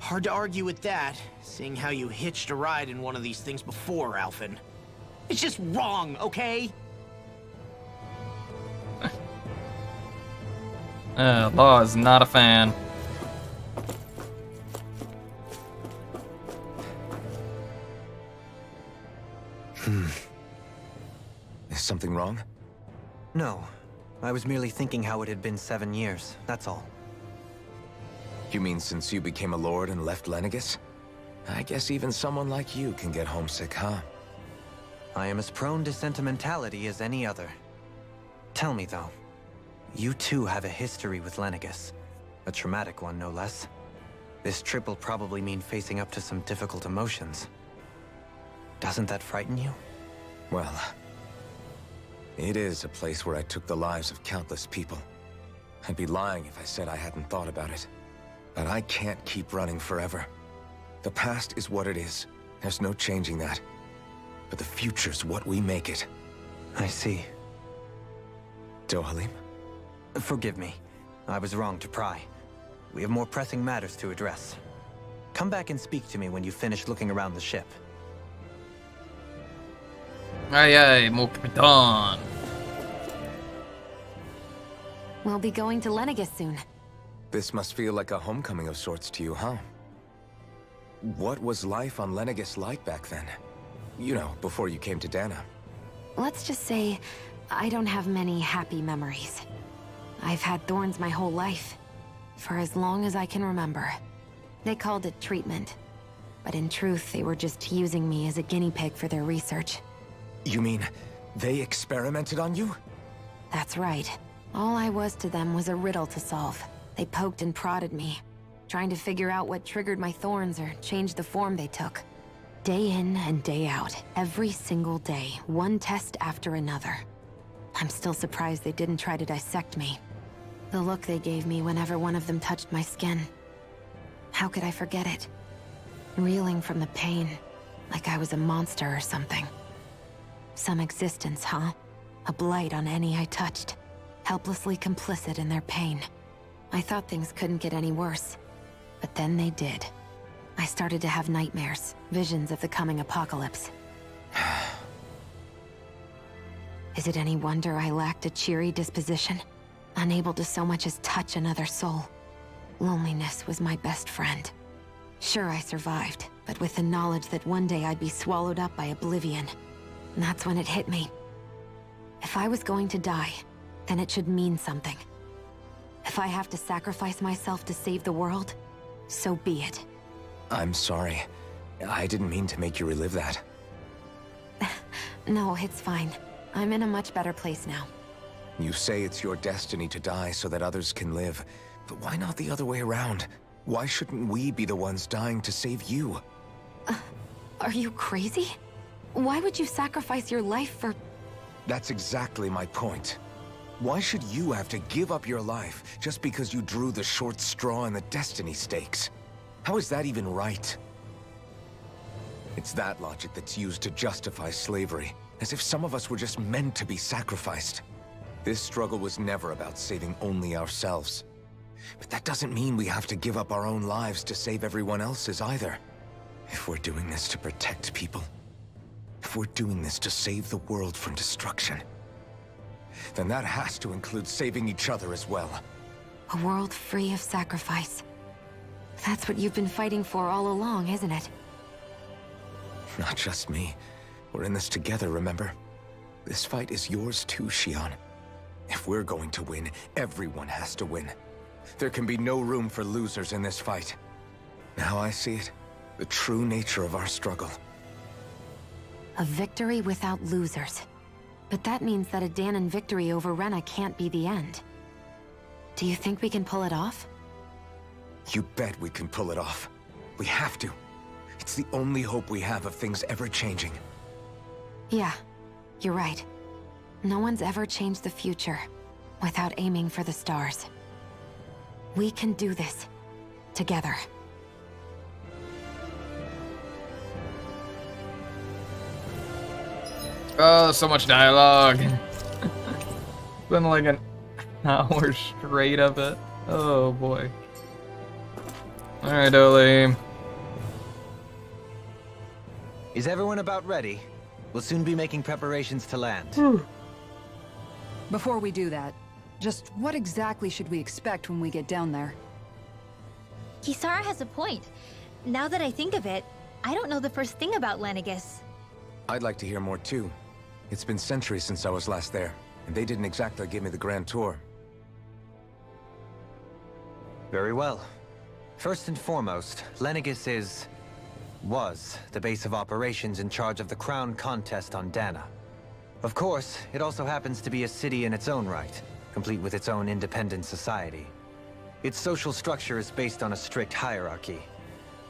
Hard to argue with that, seeing how you hitched a ride in one of these things before, Alphen. It's just wrong, okay? Law is not a fan. Is something wrong? No. I was merely thinking how it had been 7 years, that's all. You mean since you became a lord and left Lenegis? I guess even someone like you can get homesick, huh? I am as prone to sentimentality as any other. Tell me, though, You too have a history with Lenegis. A traumatic one, no less. This trip will probably mean facing up to some difficult emotions. Doesn't that frighten you? Well, it is a place where I took the lives of countless people. I'd be lying if I said I hadn't thought about it. But I can't keep running forever. The past is what it is. There's no changing that. But the future's what we make it. I see. Dohalim? Forgive me. I was wrong to pry. We have more pressing matters to address. Come back and speak to me when you finish looking around the ship. Aye aye, mon capitaine. We'll be going to Lenegis soon. This must feel like a homecoming of sorts to you, huh? What was life on Lenegis like back then? You know, before you came to Dana. Let's just say, I don't have many happy memories. I've had thorns my whole life, for as long as I can remember. They called it treatment, but in truth, they were just using me as a guinea pig for their research. You mean, they experimented on you? That's right. All I was to them was a riddle to solve. They poked and prodded me, trying to figure out what triggered my thorns or changed the form they took. Day in and day out, every single day, one test after another. I'm still surprised they didn't try to dissect me. The look they gave me whenever one of them touched my skin. How could I forget it? Reeling from the pain, like I was a monster or something. Some existence, huh? A blight on any I touched, helplessly complicit in their pain. I thought things couldn't get any worse, but then they did. I started to have nightmares, visions of the coming apocalypse. Is it any wonder I lacked a cheery disposition? Unable to so much as touch another soul. Loneliness was my best friend. Sure, I survived, but with the knowledge that one day I'd be swallowed up by oblivion. And that's when it hit me. If I was going to die, then it should mean something. If I have to sacrifice myself to save the world, so be it. I'm sorry. I didn't mean to make you relive that. No, it's fine. I'm in a much better place now. You say it's your destiny to die so that others can live. But why not the other way around? Why shouldn't we be the ones dying to save you? Are you crazy? Why would you sacrifice your life for... That's exactly my point. Why should you have to give up your life just because you drew the short straw in the destiny stakes? How is that even right? It's that logic that's used to justify slavery, as if some of us were just meant to be sacrificed. This struggle was never about saving only ourselves. But that doesn't mean we have to give up our own lives to save everyone else's either. If we're doing this to protect people, if we're doing this to save the world from destruction, then that has to include saving each other as well. A world free of sacrifice. That's what you've been fighting for all along, isn't it? Not just me. We're in this together, remember? This fight is yours too, Shion. If we're going to win, everyone has to win. There can be no room for losers in this fight. Now I see it. The true nature of our struggle. A victory without losers. But that means that a Dahnan victory over Rena can't be the end. Do you think we can pull it off? You bet we can pull it off. We have to. It's the only hope we have of things ever changing. Yeah, you're right. No one's ever changed the future without aiming for the stars. We can do this. Together. Oh, so much dialogue. Been like an hour straight of it. Oh boy. Alright, Dohalim. Is everyone about ready? We'll soon be making preparations to land. Before we do that, just what exactly should we expect when we get down there? Kisara has a point. Now that I think of it, I don't know the first thing about Lenegis. I'd like to hear more too. It's been centuries since I was last there, and they didn't exactly give me the grand tour. Very well. First and foremost, Lenegis was the base of operations in charge of the crown contest on Dana. Of course, it also happens to be a city in its own right, complete with its own independent society. Its social structure is based on a strict hierarchy.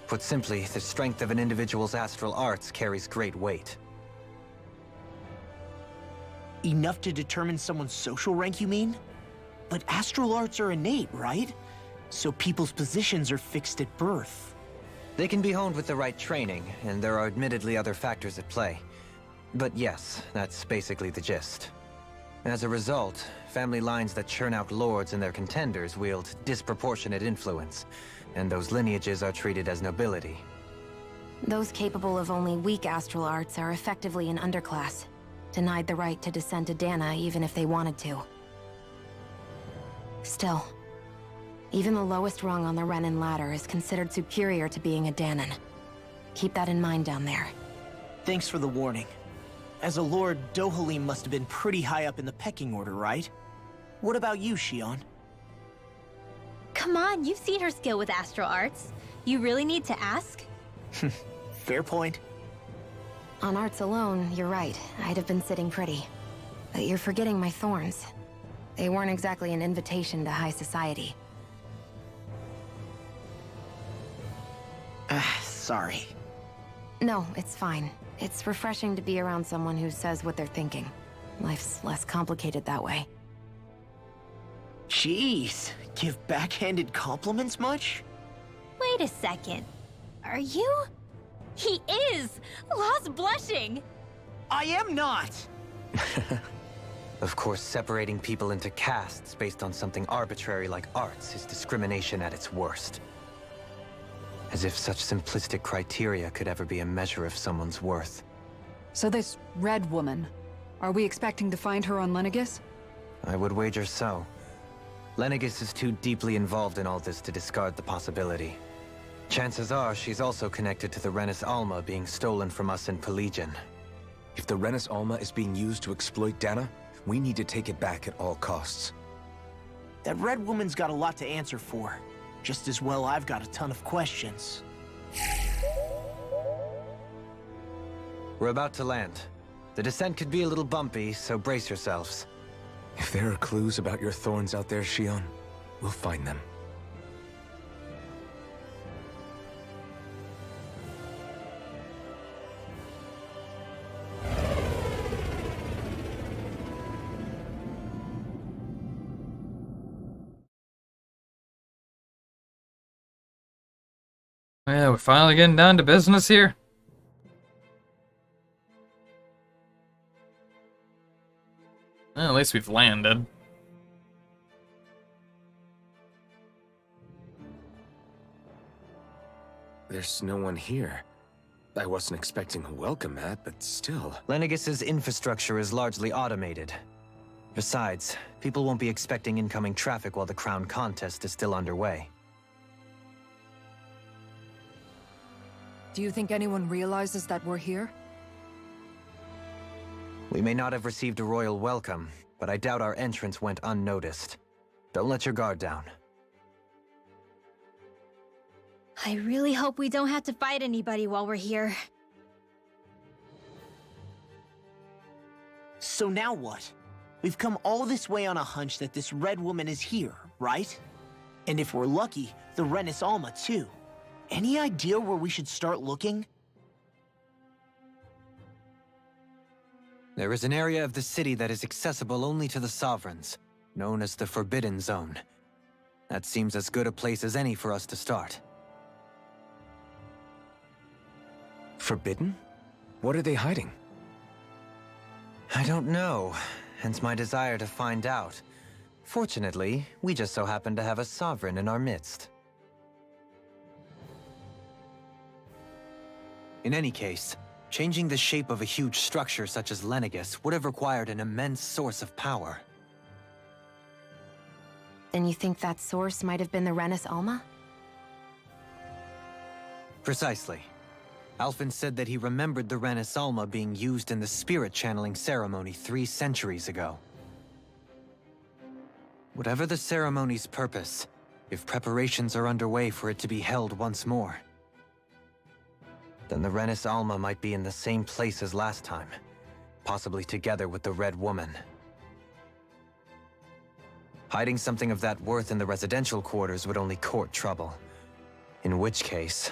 Put simply, the strength of an individual's astral arts carries great weight. Enough to determine someone's social rank, you mean? But astral arts are innate, right? So people's positions are fixed at birth. They can be honed with the right training, and there are admittedly other factors at play. But yes, that's basically the gist. As a result, family lines that churn out lords and their contenders wield disproportionate influence, and those lineages are treated as nobility. Those capable of only weak astral arts are effectively an underclass, denied the right to descend to Dana even if they wanted to. Still, even the lowest rung on the Renin ladder is considered superior to being a Danan. Keep that in mind down there. Thanks for the warning. As a lord, Dohalim must have been pretty high up in the pecking order, right? What about you, Shion? Come on, you've seen her skill with astral arts. You really need to ask? Fair point. On arts alone, you're right. I'd have been sitting pretty. But you're forgetting my thorns. They weren't exactly an invitation to high society. Sorry. No, it's fine. It's refreshing to be around someone who says what they're thinking. Life's less complicated that way. Jeez, give backhanded compliments much? Wait a second. Are you? He is! Lost blushing! I am not! Of course, separating people into castes based on something arbitrary like arts is discrimination at its worst. As if such simplistic criteria could ever be a measure of someone's worth. So this Red Woman, are we expecting to find her on Lenegis? I would wager so. Lenegis is too deeply involved in all this to discard the possibility. Chances are she's also connected to the Renis Alma being stolen from us in Pelegion. If the Renis Alma is being used to exploit Dana, we need to take it back at all costs. That Red Woman's got a lot to answer for. Just as well I've got a ton of questions. We're about to land. The descent could be a little bumpy, so brace yourselves. If there are clues about your thorns out there, Shion, we'll find them. Yeah, we're finally getting down to business here. Well, at least we've landed. There's no one here. I wasn't expecting a welcome mat, but still. Lenegis's infrastructure is largely automated. Besides, people won't be expecting incoming traffic while the crown contest is still underway. Do you think anyone realizes that we're here? We may not have received a royal welcome, but I doubt our entrance went unnoticed. Don't let your guard down. I really hope we don't have to fight anybody while we're here. So now what? We've come all this way on a hunch that this Red Woman is here, right? And if we're lucky, the Renis Alma too. Any idea where we should start looking? There is an area of the city that is accessible only to the Sovereigns, known as the Forbidden Zone. That seems as good a place as any for us to start. Forbidden? What are they hiding? I don't know, hence my desire to find out. Fortunately, we just so happen to have a Sovereign in our midst. In any case, changing the shape of a huge structure such as Lenegis would have required an immense source of power. Then you think that source might have been the Renis Alma? Precisely. Alphen said that he remembered the Renis Alma being used in the spirit channeling ceremony 3 centuries ago. Whatever the ceremony's purpose, if preparations are underway for it to be held once more, then the Renis Alma might be in the same place as last time, possibly together with the Red Woman. Hiding something of that worth in the residential quarters would only court trouble. In which case...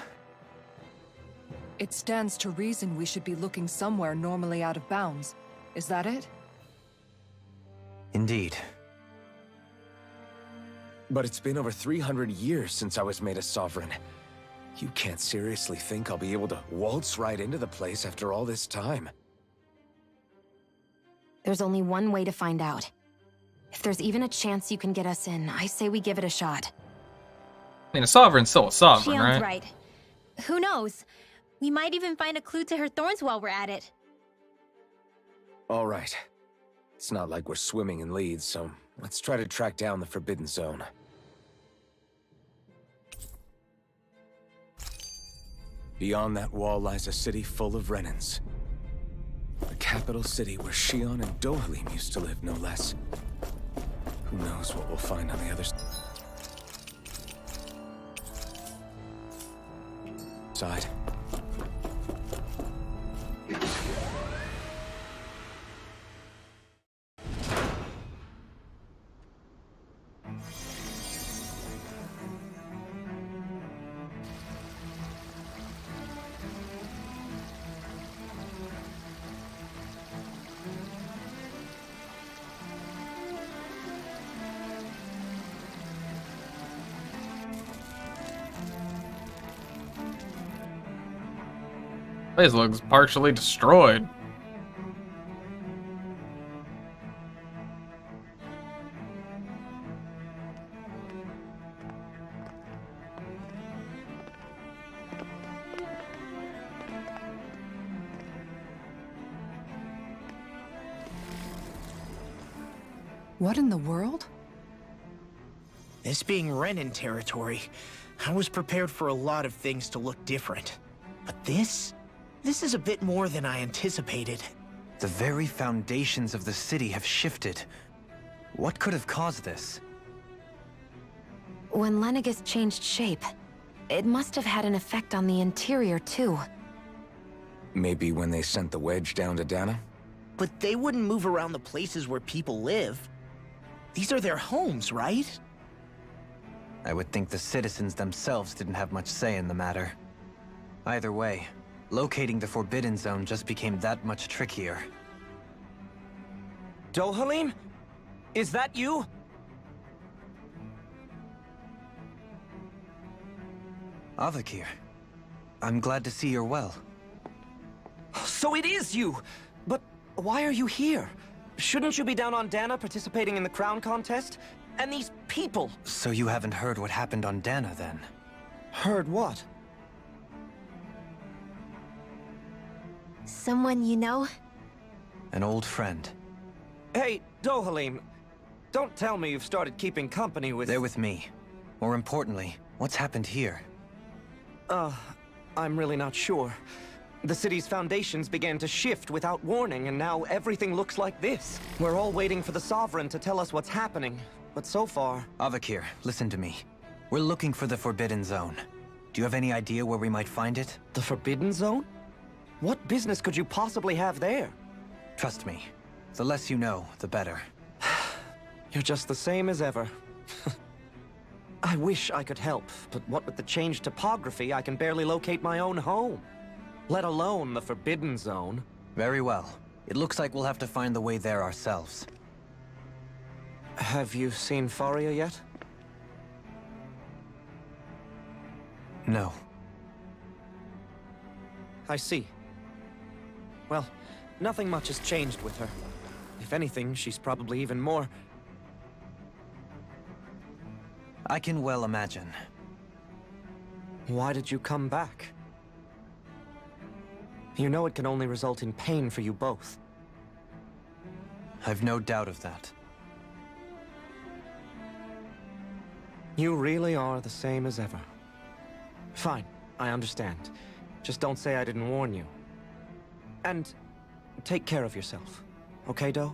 It stands to reason we should be looking somewhere normally out of bounds. Is that it? Indeed. But it's been over 300 years since I was made a sovereign. You can't seriously think I'll be able to waltz right into the place after all this time. There's only one way to find out. If there's even a chance you can get us in, I say we give it a shot. I mean, a sovereign's still a sovereign, Shionne's right? right. Who knows? We might even find a clue to her thorns while we're at it. All right. It's not like we're swimming in leads, so let's try to track down the Forbidden Zone. Beyond that wall lies a city full of Renans. The capital city where Shion and Dohalim used to live, no less. Who knows what we'll find on the other side. Place looks partially destroyed. What in the world? This being Renan territory, I was prepared for a lot of things to look different. But this is a bit more than I anticipated. The very foundations of the city have shifted. What could have caused this? When Lenegis changed shape, it must have had an effect on the interior too. Maybe when they sent the wedge down to Dana? But they wouldn't move around the places where people live. These are their homes, right? I would think the citizens themselves didn't have much say in the matter. Either way, locating the Forbidden Zone just became that much trickier. Dohalim? Is that you? Avakir, I'm glad to see you're well. So it is you! But why are you here? Shouldn't you be down on Dana participating in the crown contest? And these people! So you haven't heard what happened on Dana, then? Heard what? Someone you know? An old friend. Hey, Dohalim, don't tell me you've started keeping company with... They're with me. More importantly, what's happened here? I'm really not sure. The city's foundations began to shift without warning, and now everything looks like this. We're all waiting for the Sovereign to tell us what's happening, but so far... Avakir, listen to me. We're looking for the Forbidden Zone. Do you have any idea where we might find it? The Forbidden Zone? What business could you possibly have there? Trust me. The less you know, the better. You're just the same as ever. I wish I could help, but what with the changed topography, I can barely locate my own home. Let alone the Forbidden Zone. Very well. It looks like we'll have to find the way there ourselves. Have you seen Faria yet? No. I see. Well, nothing much has changed with her. If anything, she's probably even more... I can well imagine. Why did you come back? You know it can only result in pain for you both. I've no doubt of that. You really are the same as ever. Fine, I understand. Just don't say I didn't warn you. And take care of yourself. Okay, Do?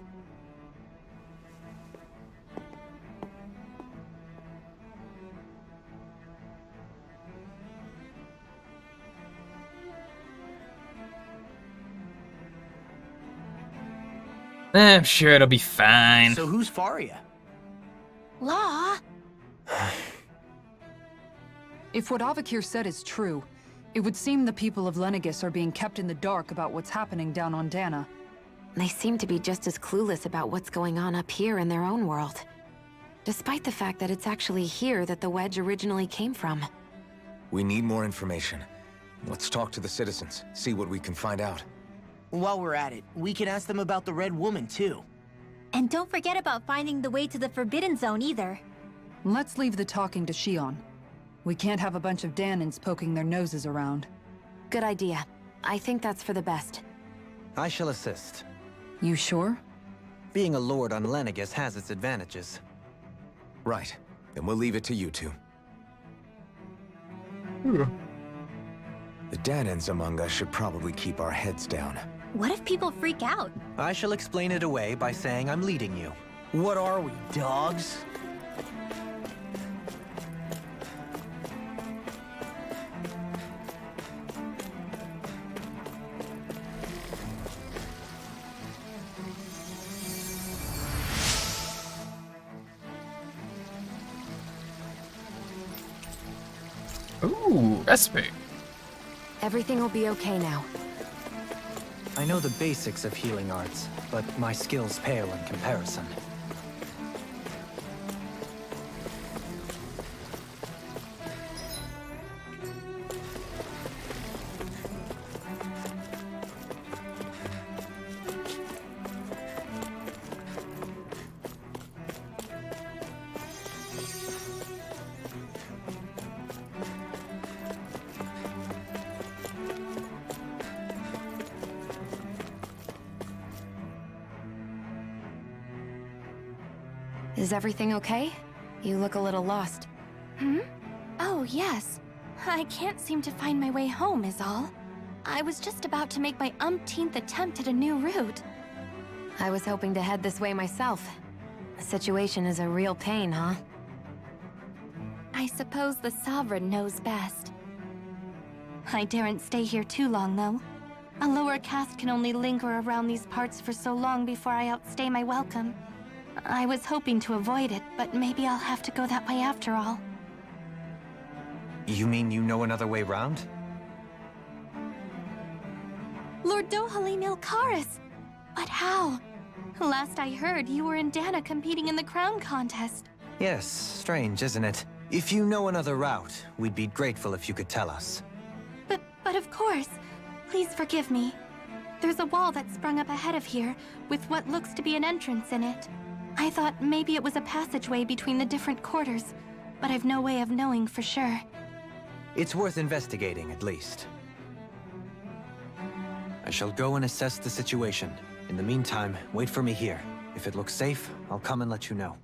I'm sure it'll be fine. So who's Faria? Law? If what Avakir said is true, it would seem the people of Lenegis are being kept in the dark about what's happening down on Dana. They seem to be just as clueless about what's going on up here in their own world. Despite the fact that it's actually here that the Wedge originally came from. We need more information. Let's talk to the citizens, see what we can find out. While we're at it, we can ask them about the Red Woman, too. And don't forget about finding the way to the Forbidden Zone either. Let's leave the talking to Shion. We can't have a bunch of Danans poking their noses around. Good idea. I think that's for the best. I shall assist. You sure? Being a lord on Lenegis has its advantages. Right. Then we'll leave it to you two. The Danans among us should probably keep our heads down. What if people freak out? I shall explain it away by saying I'm leading you. What are we, dogs? Ooh, recipe. Everything will be okay now. I know the basics of healing arts, but my skills pale in comparison. Is everything okay? You look a little lost. Oh, yes. I can't seem to find my way home, is all. I was just about to make my umpteenth attempt at a new route. I was hoping to head this way myself. The situation is a real pain, huh? I suppose the Sovereign knows best. I daren't stay here too long, though. A lower caste can only linger around these parts for so long before I outstay my welcome. I was hoping to avoid it, but maybe I'll have to go that way after all. You mean you know another way round? Lord Dohalim Ilkaris! But how? Last I heard, you were in Dana competing in the crown contest. Yes, strange, isn't it? If you know another route, we'd be grateful if you could tell us. But of course. Please forgive me. There's a wall that sprung up ahead of here, with what looks to be an entrance in it. I thought maybe it was a passageway between the different quarters, but I've no way of knowing for sure. It's worth investigating, at least. I shall go and assess the situation. In the meantime, wait for me here. If it looks safe, I'll come and let you know.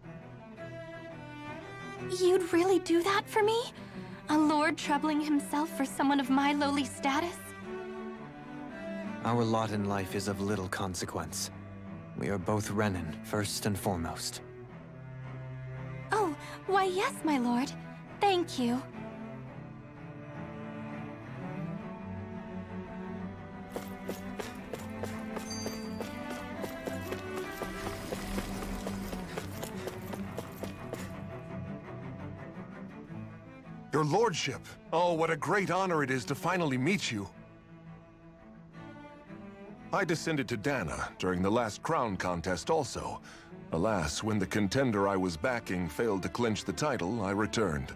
You'd really do that for me? A lord troubling himself for someone of my lowly status? Our lot in life is of little consequence. We are both Renin, first and foremost. Oh, why yes, my lord. Thank you. Your lordship! Oh, what a great honor it is to finally meet you. I descended to Dana during the last crown contest also. Alas, when the contender I was backing failed to clinch the title, I returned.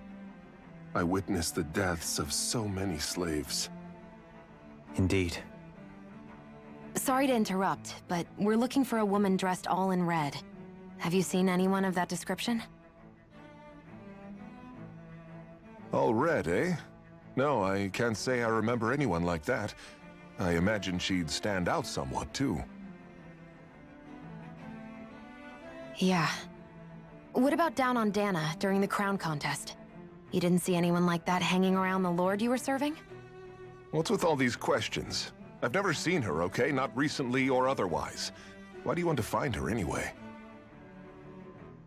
I witnessed the deaths of so many slaves. Indeed. Sorry to interrupt, but we're looking for a woman dressed all in red. Have you seen anyone of that description? All red, eh? No, I can't say I remember anyone like that. I imagine she'd stand out somewhat, too. Yeah. What about down on Dana during the crown contest? You didn't see anyone like that hanging around the lord you were serving? What's with all these questions? I've never seen her, okay? Not recently or otherwise. Why do you want to find her anyway?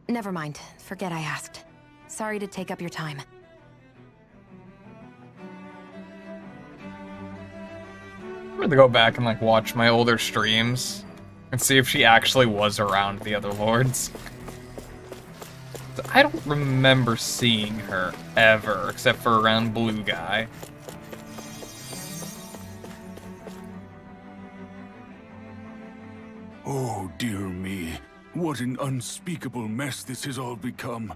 Never mind. Forget I asked. Sorry to take up your time. I'm gonna go back and like watch my older streams and see if she actually was around the other lords. I don't remember seeing her ever, except for around Blue Guy. Oh, dear me. What an unspeakable mess this has all become.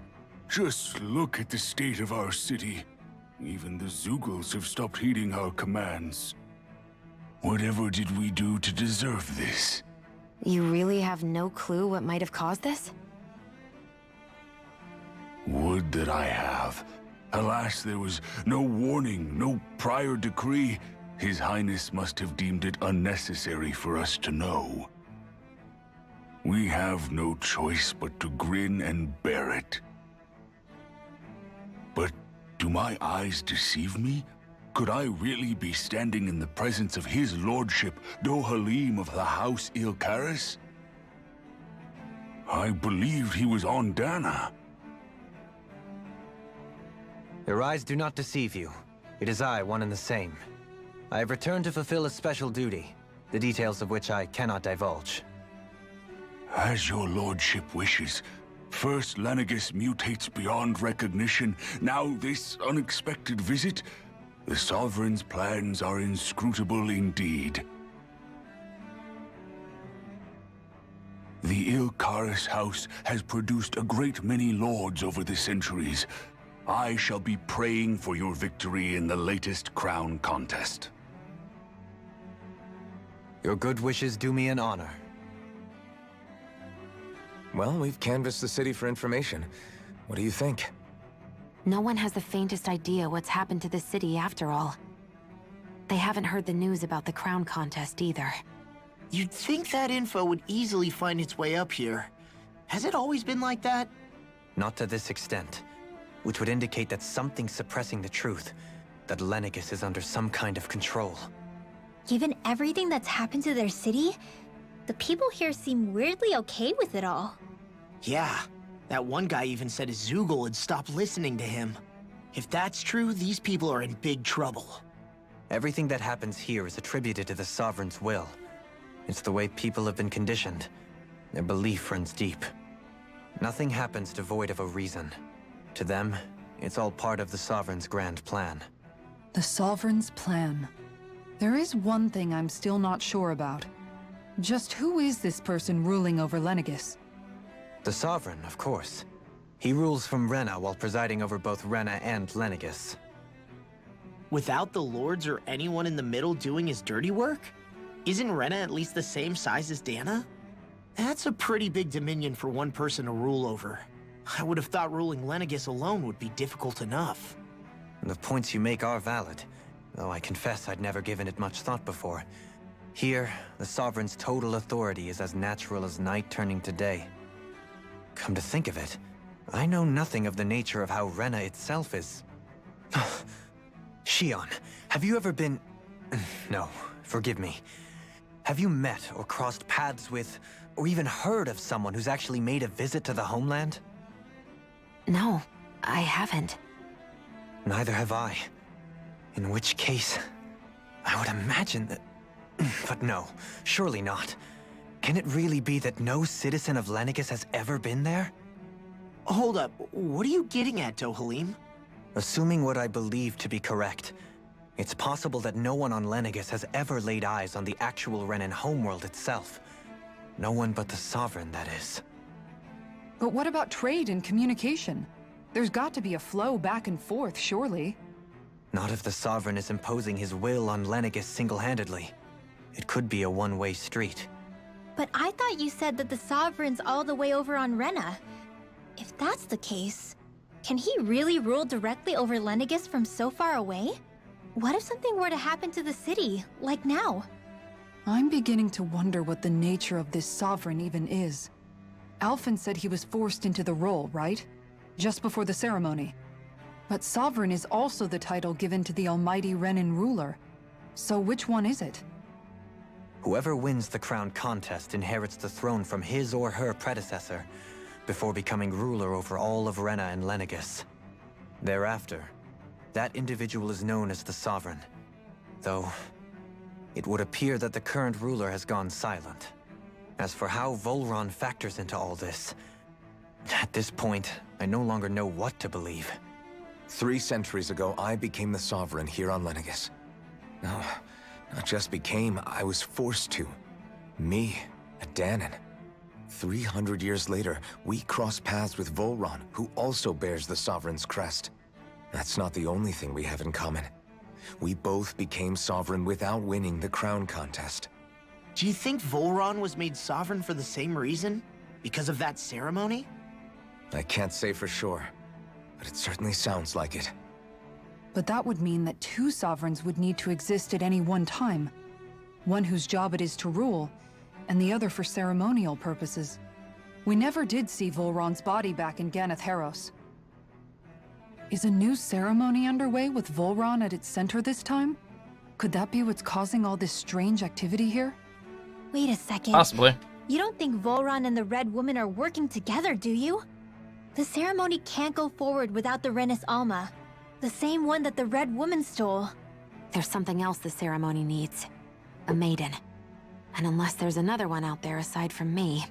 Just look at the state of our city. Even the Zeugles have stopped heeding our commands. Whatever did we do to deserve this? You really have no clue what might have caused this? Would that I have. Alas, there was no warning, no prior decree. His Highness must have deemed it unnecessary for us to know. We have no choice but to grin and bear it. But do my eyes deceive me? Could I really be standing in the presence of his lordship, Dohalim of the House Ilkaris? I believed he was on Dana. Your eyes do not deceive you. It is I, one and the same. I have returned to fulfill a special duty, the details of which I cannot divulge. As your lordship wishes. First Lenegis mutates beyond recognition, now this unexpected visit. The Sovereign's plans are inscrutable indeed. The Ilkaris House has produced a great many lords over the centuries. I shall be praying for your victory in the latest crown contest. Your good wishes do me an honor. Well, we've canvassed the city for information. What do you think? No one has the faintest idea what's happened to the city after all. They haven't heard the news about the crown contest either. You'd think that info would easily find its way up here. Has it always been like that? Not to this extent, which would indicate that something's suppressing the truth, that Lenegis is under some kind of control. Given everything that's happened to their city, the people here seem weirdly okay with it all. Yeah, that one guy even said his Zeugl had stopped listening to him. If that's true, these people are in big trouble. Everything that happens here is attributed to the Sovereign's will. It's the way people have been conditioned. Their belief runs deep. Nothing happens devoid of a reason. To them, it's all part of the Sovereign's grand plan. The Sovereign's plan. There is one thing I'm still not sure about. Just who is this person ruling over Lenegis? The Sovereign, of course. He rules from Rena while presiding over both Rena and Lenegis. Without the lords or anyone in the middle doing his dirty work? Isn't Rena at least the same size as Dana? That's a pretty big dominion for one person to rule over. I would have thought ruling Lenegis alone would be difficult enough. The points you make are valid, though I confess I'd never given it much thought before. Here, the Sovereign's total authority is as natural as night turning to day. Come to think of it, I know nothing of the nature of how Rena itself is. Shion, have you ever been... No, forgive me. Have you met or crossed paths with, or even heard of someone who's actually made a visit to the homeland? No, I haven't. Neither have I. In which case, I would imagine that... But no, surely not. Can it really be that no citizen of Lenegis has ever been there? Hold up, what are you getting at, Dohalim? Assuming what I believe to be correct, it's possible that no one on Lenegis has ever laid eyes on the actual Renan homeworld itself. No one but the Sovereign, that is. But what about trade and communication? There's got to be a flow back and forth, surely. Not if the Sovereign is imposing his will on Lenegis single-handedly. It could be a one-way street. But I thought you said that the Sovereign's all the way over on Rena. If that's the case, can he really rule directly over Lenegis from so far away? What if something were to happen to the city, like now? I'm beginning to wonder what the nature of this Sovereign even is. Alphen said he was forced into the role, right? Just before the ceremony. But Sovereign is also the title given to the almighty Renan ruler. So which one is it? Whoever wins the crown contest inherits the throne from his or her predecessor, before becoming ruler over all of Rena and Lenegis. Thereafter, that individual is known as the Sovereign. Though, it would appear that the current ruler has gone silent. As for how Volron factors into all this, at this point, I no longer know what to believe. 3 centuries ago, I became the Sovereign here on Lenegis. No, not just became, I was forced to. Me, a Dahnan. 300 years later, we cross paths with Volron, who also bears the Sovereign's crest. That's not the only thing we have in common. We both became Sovereign without winning the crown contest. Do you think Volron was made Sovereign for the same reason? Because of that ceremony? I can't say for sure, but it certainly sounds like it. But that would mean that 2 sovereigns would need to exist at any one time. One whose job it is to rule, and the other for ceremonial purposes. We never did see Volron's body back in Ganath Haros. Is a new ceremony underway with Volron at its center this time? Could that be what's causing all this strange activity here? Wait a second. Possibly. You don't think Volron and the Red Woman are working together, do you? The ceremony can't go forward without the Renis Alma. The same one that the Red Woman stole. There's something else the ceremony needs. A maiden. And unless there's another one out there aside from me...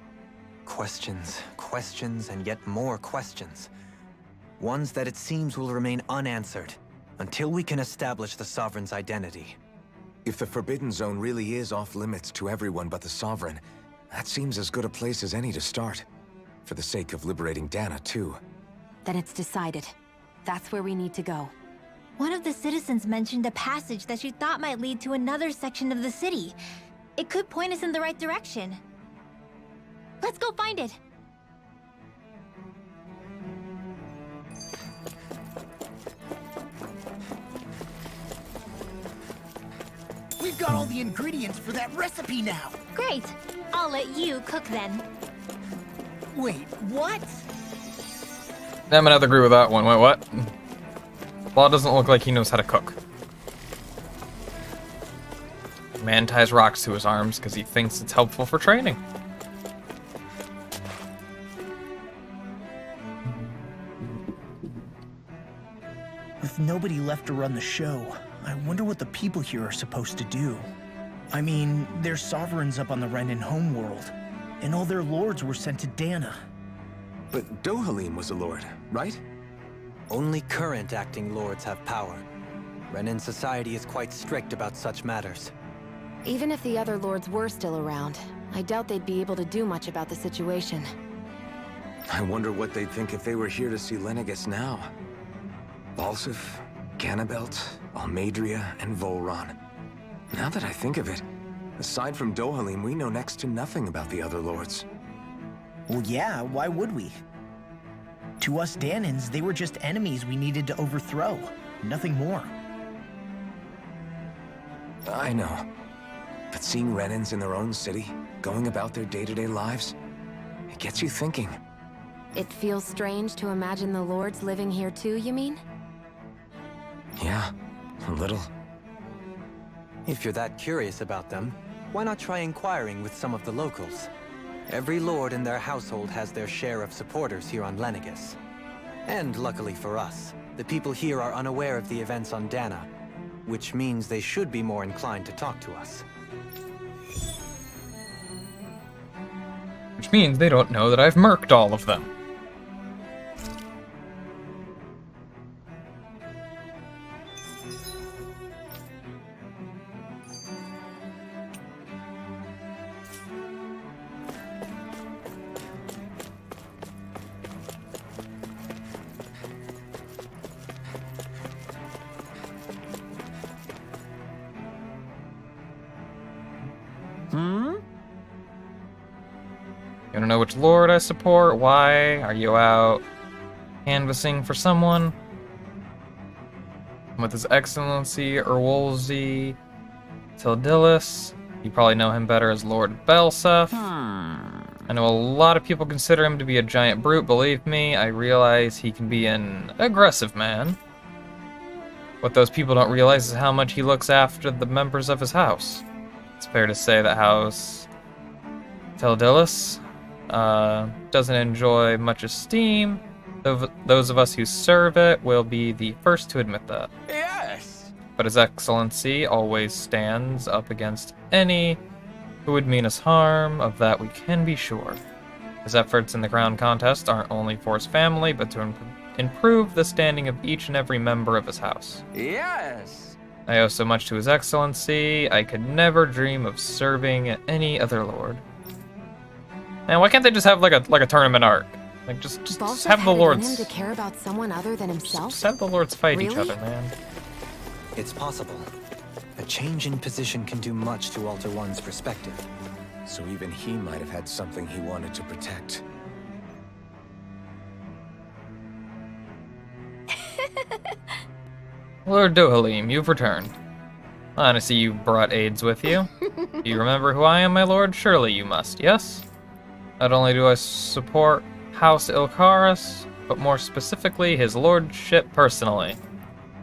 Questions, questions, and yet more questions. Ones that it seems will remain unanswered, until we can establish the Sovereign's identity. If the Forbidden Zone really is off-limits to everyone but the Sovereign, that seems as good a place as any to start. For the sake of liberating Dahna, too. Then it's decided. That's where we need to go. One of the citizens mentioned a passage that she thought might lead to another section of the city. It could point us in the right direction. Let's go find it! We've got all the ingredients for that recipe now! Great! I'll let you cook then. Wait, what? I'm gonna have to agree with that one. Wait, what? Law doesn't look like he knows how to cook. Man ties rocks to his arms because he thinks it's helpful for training. With nobody left to run the show, I wonder what the people here are supposed to do. I mean, there's sovereigns up on the Renin homeworld, and all their lords were sent to Dahna. But Dohalim was a lord, right? Only current acting lords have power. Renin society is quite strict about such matters. Even if the other lords were still around, I doubt they'd be able to do much about the situation. I wonder what they'd think if they were here to see Lenegis now. Balsif, Ganabelt, Almadria, and Volron. Now that I think of it, aside from Dohalim, we know next to nothing about the other lords. Well, yeah, why would we? To us Dahnans, they were just enemies we needed to overthrow. Nothing more. I know. But seeing Renins in their own city, going about their day-to-day lives, it gets you thinking. It feels strange to imagine the lords living here too, you mean? Yeah, a little. If you're that curious about them, why not try inquiring with some of the locals? Every lord in their household has their share of supporters here on Lenegis. And luckily for us, the people here are unaware of the events on Dahna, which means they should be more inclined to talk to us. Which means they don't know that I've murked all of them. You wanna know which lord I support? Why? Are you out canvassing for someone? With His Excellency Erwolzi Tildillis. You probably know him better as Lord Belsef. I know a lot of people consider him to be a giant brute. Believe me, I realize he can be an aggressive man. What those people don't realize is how much he looks after the members of his house. It's fair to say that House Tildillis doesn't enjoy much esteem. Those of us who serve it will be the first to admit that. Yes! But His Excellency always stands up against any who would mean us harm, of that we can be sure. His efforts in the crown contest aren't only for his family, but to improve the standing of each and every member of his house. Yes! I owe so much to His Excellency, I could never dream of serving any other lord. Man, why can't they just have like a tournament arc? Like just Balseph have the had it in lords. him to care about someone other than himself? Just have the lords fight each Really? other, man. It's possible. A change in position can do much to alter one's perspective. So even he might have had something he wanted to protect. Lord Dohalim, you've returned. I see you brought aides with you. Do you remember who I am, my lord? Surely you must, yes? Not only do I support House Ilkaris, but more specifically his lordship personally.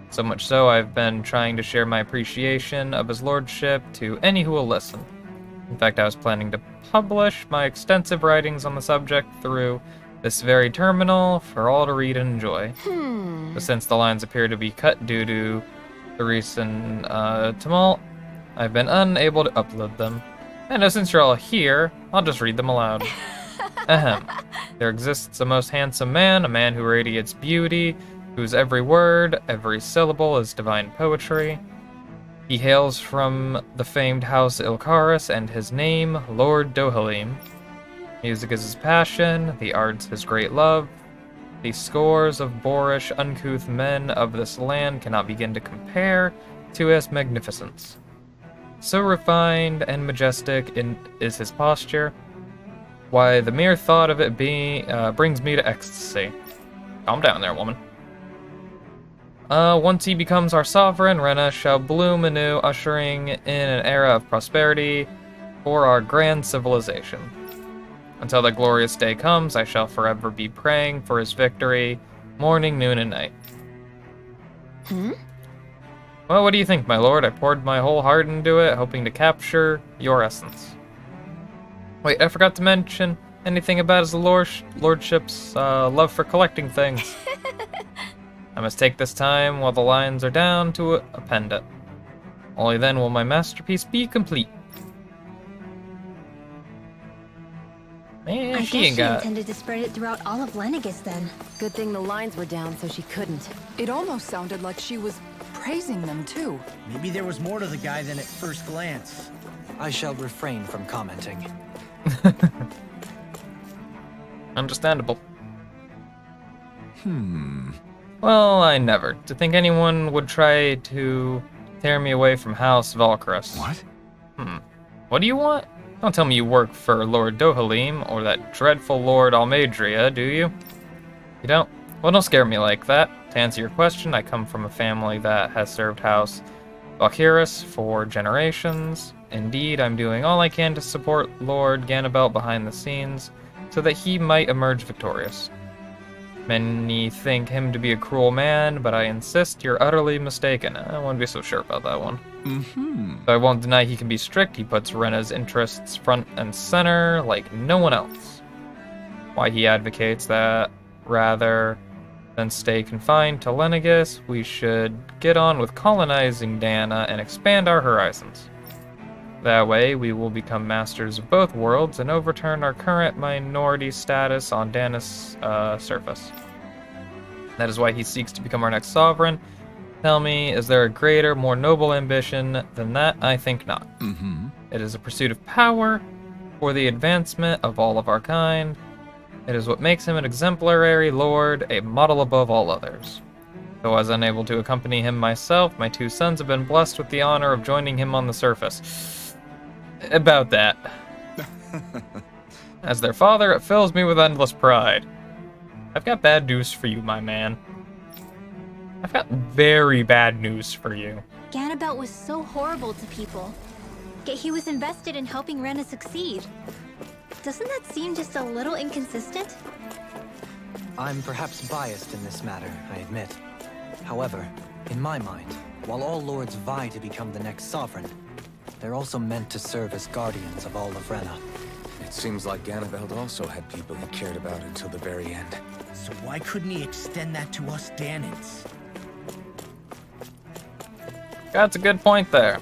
So much so, I've been trying to share my appreciation of his lordship to any who will listen. In fact, I was planning to publish my extensive writings on the subject through this very terminal for all to read and enjoy. But since the lines appear to be cut due to the recent tumult, I've been unable to upload them. And since you're all here, I'll just read them aloud. Ahem. There exists a most handsome man, a man who radiates beauty, whose every word, every syllable is divine poetry. He hails from the famed House Ilkaris, and his name, Lord Dohalim. Music is his passion, the arts his great love. The scores of boorish, uncouth men of this land cannot begin to compare to his magnificence. So refined and majestic is his posture. Why, the mere thought of it brings me to ecstasy. Calm down there, woman. Once he becomes our sovereign, Rena shall bloom anew, ushering in an era of prosperity for our grand civilization. Until that glorious day comes, I shall forever be praying for his victory, morning, noon, and night. Well, what do you think, my lord? I poured my whole heart into it, hoping to capture your essence. Wait, I forgot to mention anything about his lordship's love for collecting things. I must take this time while the lines are down to append it. Only then will my masterpiece be complete. Man, I she guess ain't she got... intended to spread it throughout all of Lenegis then. Good thing the lines were down so she couldn't. It almost sounded like she was praising them too. Maybe there was more to the guy than at first glance. I shall refrain from commenting. Understandable. Well, I never. To think anyone would try to tear me away from House Valkyros. What? What do you want? Don't tell me you work for Lord Dohalim or that dreadful Lord Almadria, do you? You don't? Well, don't scare me like that. To answer your question, I come from a family that has served House Valkyros for generations. Indeed, I'm doing all I can to support Lord Ganabelt behind the scenes so that he might emerge victorious. Many think him to be a cruel man, but I insist you're utterly mistaken. I wouldn't be so sure about that one. Though I won't deny he can be strict, he puts Rena's interests front and center like no one else. Why he advocates that rather than stay confined to Lenegis, we should get on with colonizing Dana and expand our horizons. That way, we will become masters of both worlds and overturn our current minority status on Dana's surface. That is why he seeks to become our next sovereign. Tell me, is there a greater, more noble ambition than that? I think not. It is a pursuit of power for the advancement of all of our kind. It is what makes him an exemplary lord, a model above all others. Though I was unable to accompany him myself, my two sons have been blessed with the honor of joining him on the surface. About that. As their father, it fills me with endless pride. I've got bad news for you, my man. I've got very bad news for you. Ganabelt was so horrible to people. Yet he was invested in helping Rena succeed. Doesn't that seem just a little inconsistent? I'm perhaps biased in this matter, I admit. However, in my mind, while all lords vie to become the next sovereign, they're also meant to serve as guardians of all of Rena. It seems like Ganabelt also had people he cared about until the very end. So why couldn't he extend that to us Danans? That's a good point there.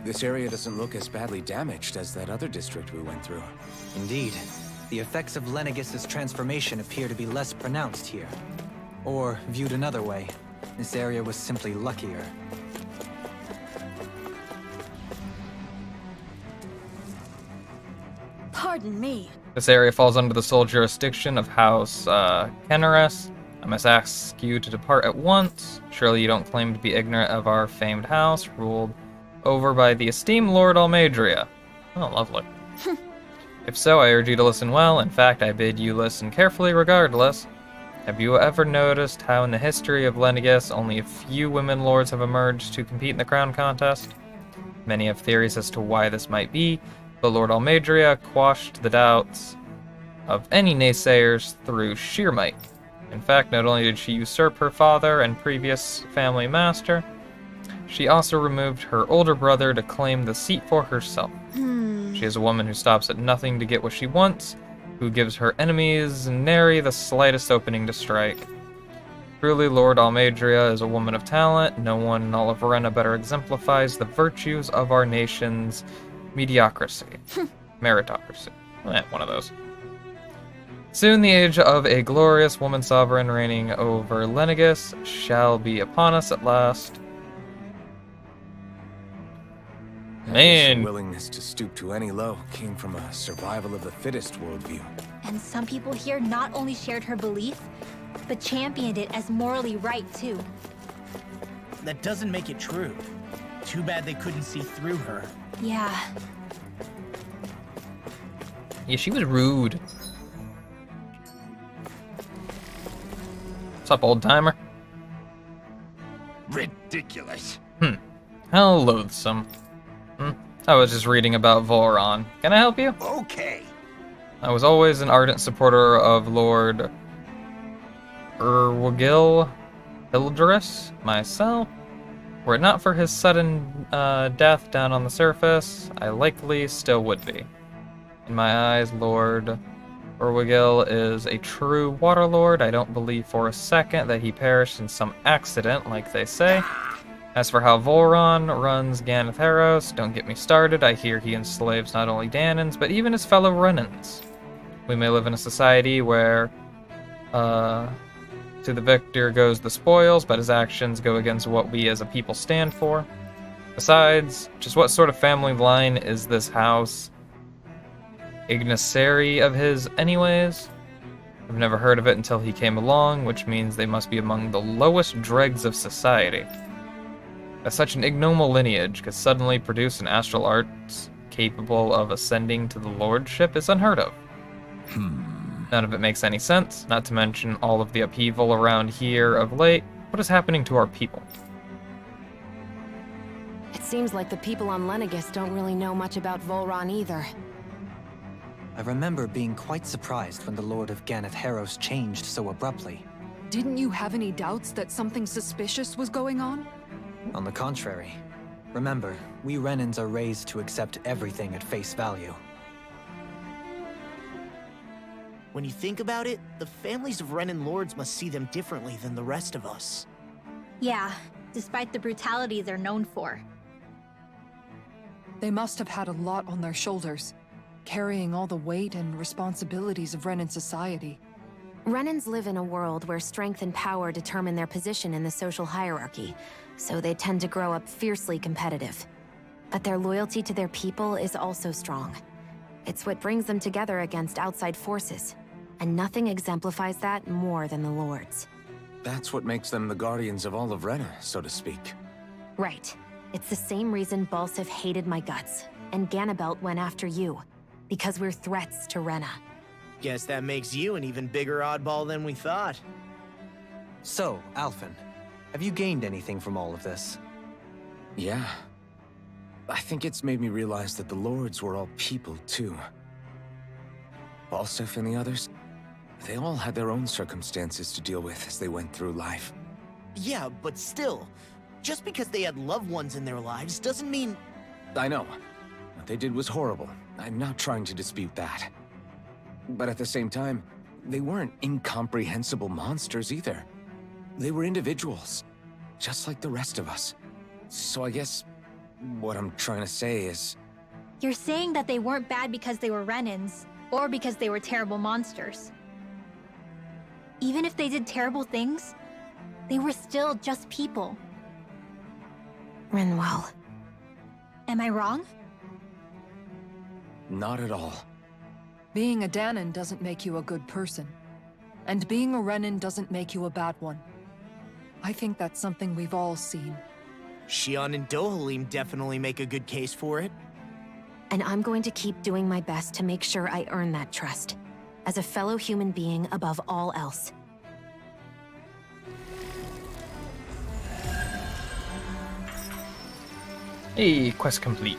This area doesn't look as badly damaged as that other district we went through. Indeed. The effects of Lenegis' transformation appear to be less pronounced here. Or, viewed another way, this area was simply luckier. Pardon me. This area falls under the sole jurisdiction of House Kenneris. I must ask you to depart at once. Surely you don't claim to be ignorant of our famed house, ruled over by the esteemed Lord Almeidrea. Oh, lovely. If so, I urge you to listen well. In fact, I bid you listen carefully regardless. Have you ever noticed how in the history of Lenegis, only a few women lords have emerged to compete in the crown contest? Many have theories as to why this might be, but Lord Almeidrea quashed the doubts of any naysayers through sheer might. In fact, not only did she usurp her father and previous family master, she also removed her older brother to claim the seat for herself. She is a woman who stops at nothing to get what she wants, who gives her enemies nary the slightest opening to strike. Truly, Lord Almeidrea is a woman of talent. No one in all of Verena better exemplifies the virtues of our nation's mediocrity. Meritocracy. One of those. Soon the age of a glorious woman sovereign reigning over Lenegis shall be upon us at last. Man. Willingness to stoop to any low came from a survival of the fittest worldview. And some people here not only shared her belief, but championed it as morally right, too. That doesn't make it true. Too bad they couldn't see through her. Yeah. Yeah, she was rude. What's up, old timer? Ridiculous. How loathsome. I was just reading about Voron. Can I help you? Okay. I was always an ardent supporter of Lord Erwogil Hilderus myself. Were it not for his sudden death down on the surface, I likely still would be. In my eyes, Lord Erwogil is a true Waterlord. I don't believe for a second that he perished in some accident, like they say. As for how Voron runs Ganatheros, don't get me started. I hear he enslaves not only Danans, but even his fellow Renans. We may live in a society where, to the victor goes the spoils, but his actions go against what we as a people stand for. Besides, just what sort of family line is this house Ignaciary of his anyways? I've never heard of it until he came along, which means they must be among the lowest dregs of society. That such an ignoble lineage could suddenly produce an astral arts capable of ascending to the lordship is unheard of. None of it makes any sense, not to mention all of the upheaval around here of late. What is happening to our people? It seems like the people on Lenegis don't really know much about Volron either. I remember being quite surprised when the Lord of Ganatheros changed so abruptly. Didn't you have any doubts that something suspicious was going on? On the contrary. Remember, we Renans are raised to accept everything at face value. When you think about it, the families of Renan lords must see them differently than the rest of us. Yeah, despite the brutality they're known for. They must have had a lot on their shoulders, carrying all the weight and responsibilities of Renan society. Renans live in a world where strength and power determine their position in the social hierarchy, so they tend to grow up fiercely competitive. But their loyalty to their people is also strong. It's what brings them together against outside forces, and nothing exemplifies that more than the Lords. That's what makes them the guardians of all of Rena, so to speak. Right. It's the same reason Balsif hated my guts, and Ganabelt went after you. Because we're threats to Rena. Guess that makes you an even bigger oddball than we thought. So, Alphen, have you gained anything from all of this? Yeah. I think it's made me realize that the Lords were all people, too. Balsif and the others, they all had their own circumstances to deal with as they went through life. Yeah, but still, just because they had loved ones in their lives doesn't mean... I know. What they did was horrible. I'm not trying to dispute that. But at the same time, they weren't incomprehensible monsters either. They were individuals, just like the rest of us. So I guess what I'm trying to say is... You're saying that they weren't bad because they were Renans, or because they were terrible monsters. Even if they did terrible things, they were still just people. Rinwell. Am I wrong? Not at all. Being a Dahnan doesn't make you a good person. And being a Renan doesn't make you a bad one. I think that's something we've all seen. Shion and Dohalim definitely make a good case for it. And I'm going to keep doing my best to make sure I earn that trust. As a fellow human being above all else. Hey, quest complete.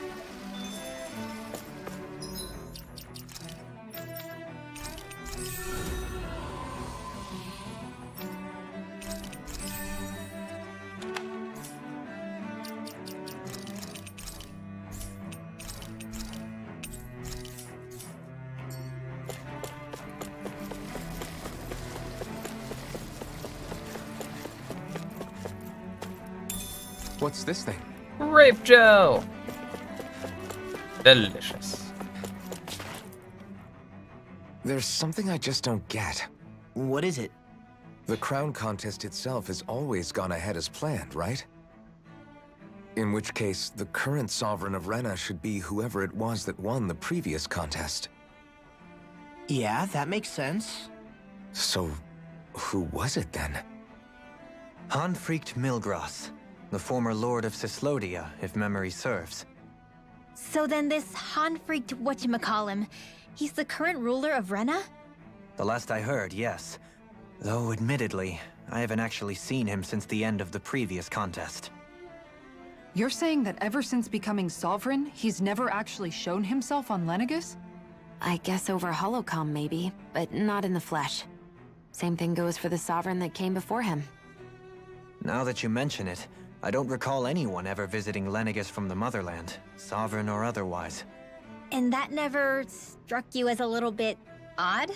What's this thing? Rape gel! Delicious. There's something I just don't get. What is it? The crown contest itself has always gone ahead as planned, right? In which case, the current Sovereign of Rena should be whoever it was that won the previous contest. Yeah, that makes sense. So, who was it then? Hanfrikt Milgras, the former Lord of Cyslodia, if memory serves. So then this Hanfrikt whatchamacallem, he's the current ruler of Rena? The last I heard, yes. Though, admittedly, I haven't actually seen him since the end of the previous contest. You're saying that ever since becoming Sovereign, he's never actually shown himself on Lenegis? I guess over Holocom maybe, but not in the flesh. Same thing goes for the Sovereign that came before him. Now that you mention it, I don't recall anyone ever visiting Lenegis from the motherland, Sovereign or otherwise. And that never struck you as a little bit odd?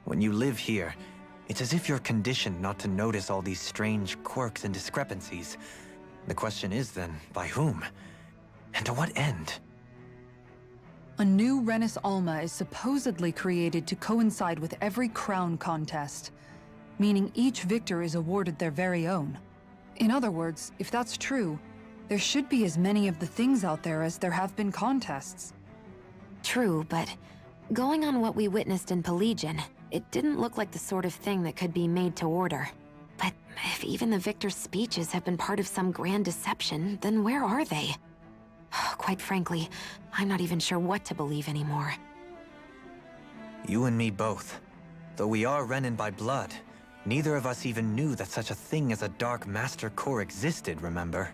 When you live here, it's as if you're conditioned not to notice all these strange quirks and discrepancies. The question is then, by whom? And to what end? A new Renis Alma is supposedly created to coincide with every crown contest, meaning each victor is awarded their very own. In other words, if that's true, there should be as many of the things out there as there have been contests. True, but going on what we witnessed in Pelagian, it didn't look like the sort of thing that could be made to order. But if even the victor's speeches have been part of some grand deception, then where are they? Quite frankly, I'm not even sure what to believe anymore. You and me both. Though we are Renan by blood, neither of us even knew that such a thing as a Dark Master Core existed, remember?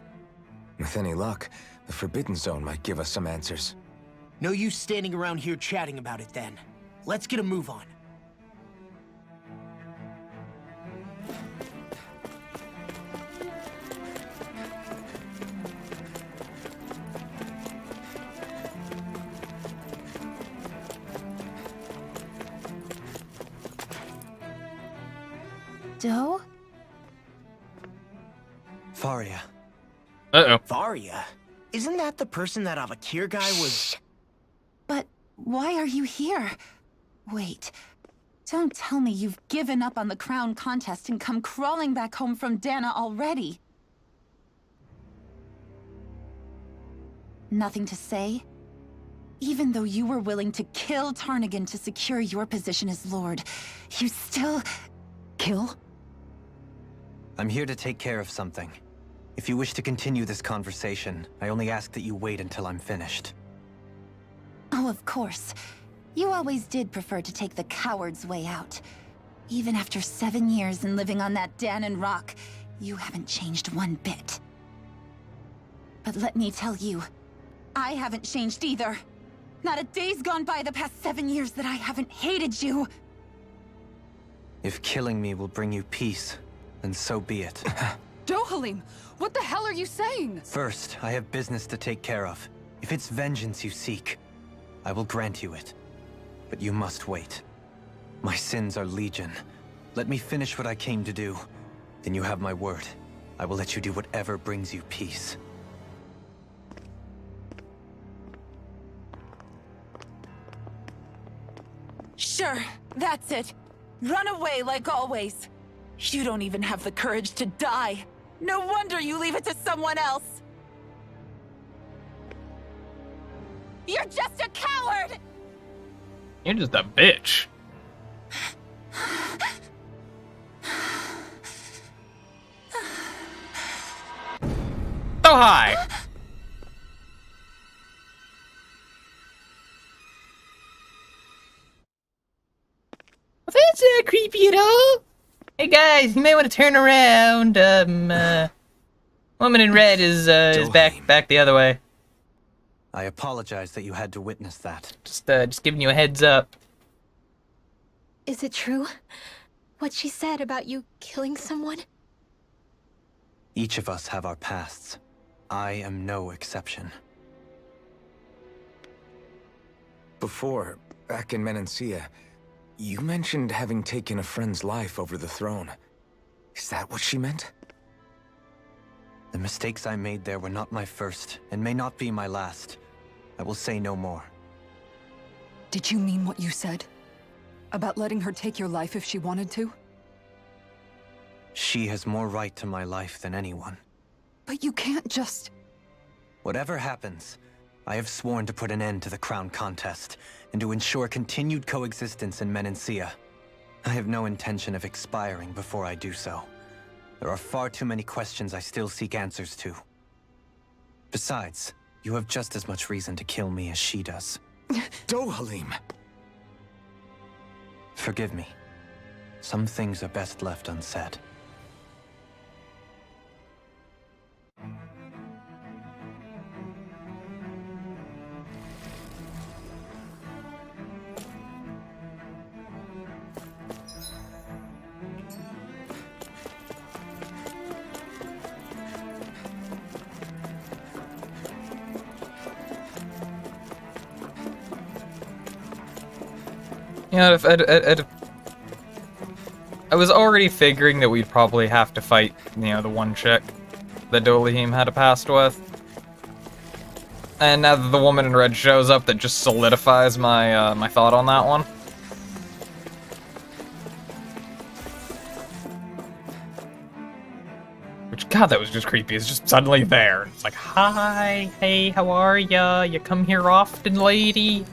With any luck, the Forbidden Zone might give us some answers. No use standing around here chatting about it then. Let's get a move on. Do? Faria. Uh-oh. Faria? Isn't that the person that Avakir guy was... But why are you here? Wait. Don't tell me you've given up on the crown contest and come crawling back home from Dana already. Nothing to say? Even though you were willing to kill Tarnigan to secure your position as Lord, you still... Kill? I'm here to take care of something. If you wish to continue this conversation, I only ask that you wait until I'm finished. Oh, of course. You always did prefer to take the coward's way out. Even after 7 years and living on that Dahnan rock, you haven't changed one bit. But let me tell you, I haven't changed either. Not a day's gone by the past 7 years that I haven't hated you. If killing me will bring you peace, then so be it. Dohalim, what the hell are you saying? First, I have business to take care of. If it's vengeance you seek, I will grant you it. But you must wait. My sins are legion. Let me finish what I came to do. Then you have my word. I will let you do whatever brings you peace. Sure, that's it. Run away like always. You don't even have the courage to die. No wonder you leave it to someone else. You're just a coward! You're just a bitch. So high. That's not creepy at all. Hey guys, you may want to turn around. Woman in red is back the other way. I apologize that you had to witness that. Just giving you a heads up. Is it true? What she said about you killing someone? Each of us have our pasts. I am no exception. Before, back in Menancia, you mentioned having taken a friend's life over the throne. Is that what she meant? The mistakes I made there were not my first, and may not be my last. I will say no more. Did you mean what you said? About letting her take your life if she wanted to? She has more right to my life than anyone. But you can't just... Whatever happens, I have sworn to put an end to the crown contest, and to ensure continued coexistence in Menancia. I have no intention of expiring before I do so. There are far too many questions I still seek answers to. Besides, you have just as much reason to kill me as she does. Dohalim! Forgive me. Some things are best left unsaid. You know, I was already figuring that we'd probably have to fight, you know, the one chick that Dohalim had a past with. And now that the woman in red shows up, that just solidifies my my thought on that one. Which, God, that was just creepy. It's just suddenly there. It's like, hi, hey, how are ya? You come here often, lady?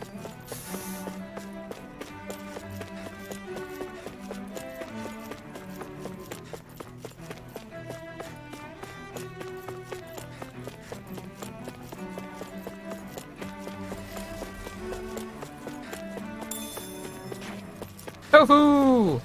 Woohoo!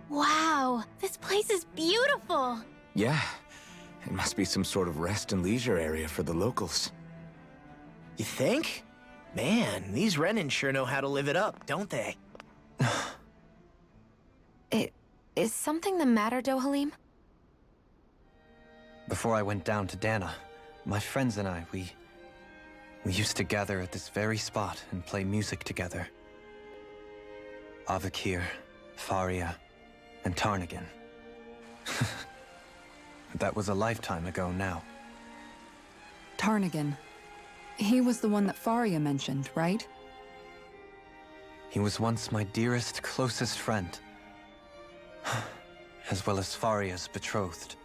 Wow, this place is beautiful. Yeah, it must be some sort of rest and leisure area for the locals. You think? Man, these Renan sure know how to live it up, don't they? Is something the matter, Dohalim? Before I went down to Dana, my friends and I, we used to gather at this very spot and play music together. Avakir, Faria, and Tarnagin. That was a lifetime ago now. Tarnagin. He was the one that Faria mentioned, right? He was once my dearest, closest friend. As well as Faria's betrothed.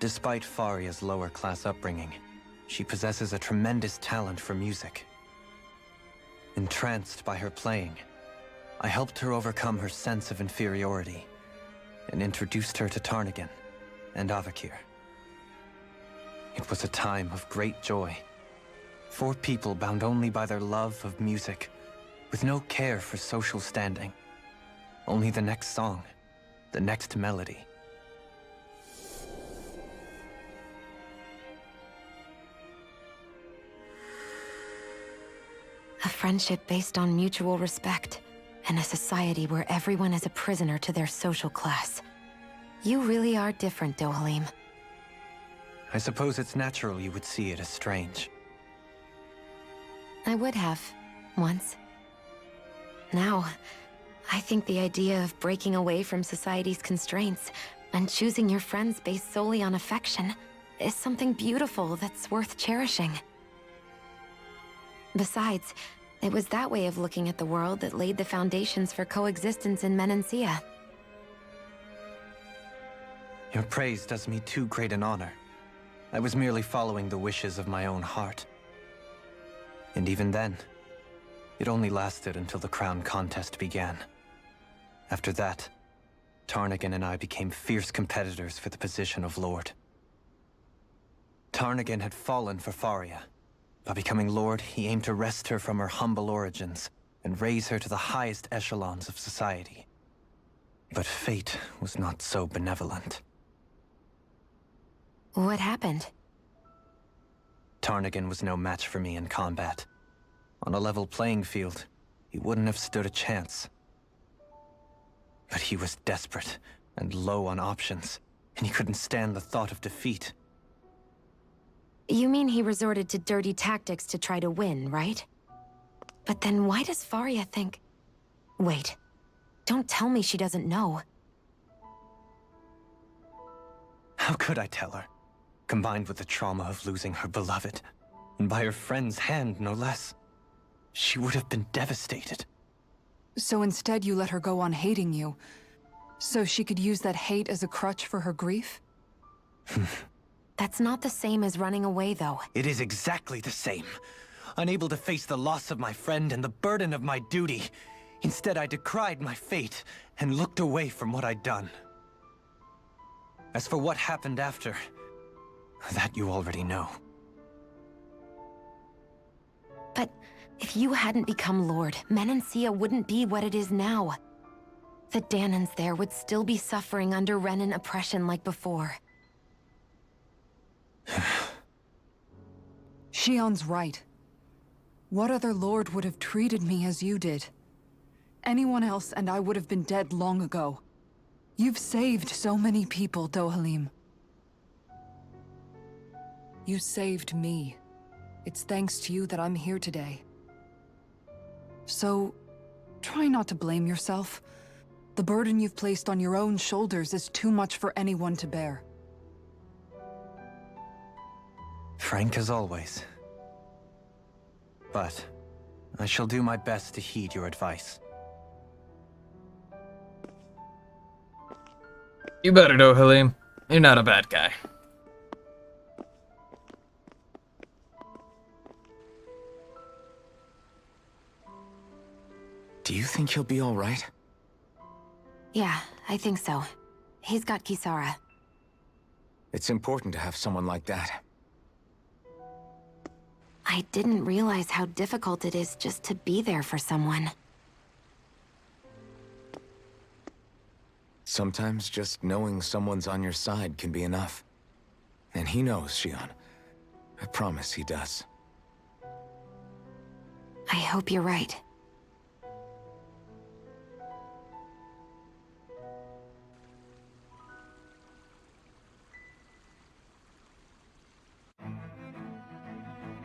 Despite Faria's lower-class upbringing, she possesses a tremendous talent for music. Entranced by her playing, I helped her overcome her sense of inferiority and introduced her to Tarnagin and Avakir. It was a time of great joy. 4 people bound only by their love of music, with no care for social standing. Only the next song, the next melody. A friendship based on mutual respect, and a society where everyone is a prisoner to their social class. You really are different, Dohalim. I suppose it's natural you would see it as strange. I would have, once. Now, I think the idea of breaking away from society's constraints and choosing your friends based solely on affection is something beautiful that's worth cherishing. Besides, it was that way of looking at the world that laid the foundations for coexistence in Menancia. Your praise does me too great an honor. I was merely following the wishes of my own heart. And even then, it only lasted until the crown contest began. After that, Tarnagin and I became fierce competitors for the position of Lord. Tarnagin had fallen for Faria. By becoming Lord, he aimed to wrest her from her humble origins and raise her to the highest echelons of society. But fate was not so benevolent. What happened? Tarnagin was no match for me in combat. On a level playing field, he wouldn't have stood a chance. But he was desperate and low on options, and he couldn't stand the thought of defeat. You mean he resorted to dirty tactics to try to win, right? But then why does Faria think... Wait, don't tell me she doesn't know. How could I tell her? Combined with the trauma of losing her beloved, and by her friend's hand, no less. She would have been devastated. So instead you let her go on hating you, so she could use that hate as a crutch for her grief? That's not the same as running away, though. It is exactly the same. Unable to face the loss of my friend and the burden of my duty. Instead, I decried my fate and looked away from what I'd done. As for what happened after, that you already know. But if you hadn't become Lord, Menancia wouldn't be what it is now. The Dahnans there would still be suffering under Renan oppression like before. Shion's right. What other lord would have treated me as you did? Anyone else and I would have been dead long ago. You've saved so many people, Dohalim. You saved me. It's thanks to you that I'm here today. So, try not to blame yourself. The burden you've placed on your own shoulders is too much for anyone to bear. Frank as always. But I shall do my best to heed your advice. You better know, Halim. You're not a bad guy. Do you think he'll be all right? Yeah, I think so. He's got Kisara. It's important to have someone like that. I didn't realize how difficult it is just to be there for someone. Sometimes just knowing someone's on your side can be enough. And he knows, Shion. I promise he does. I hope you're right.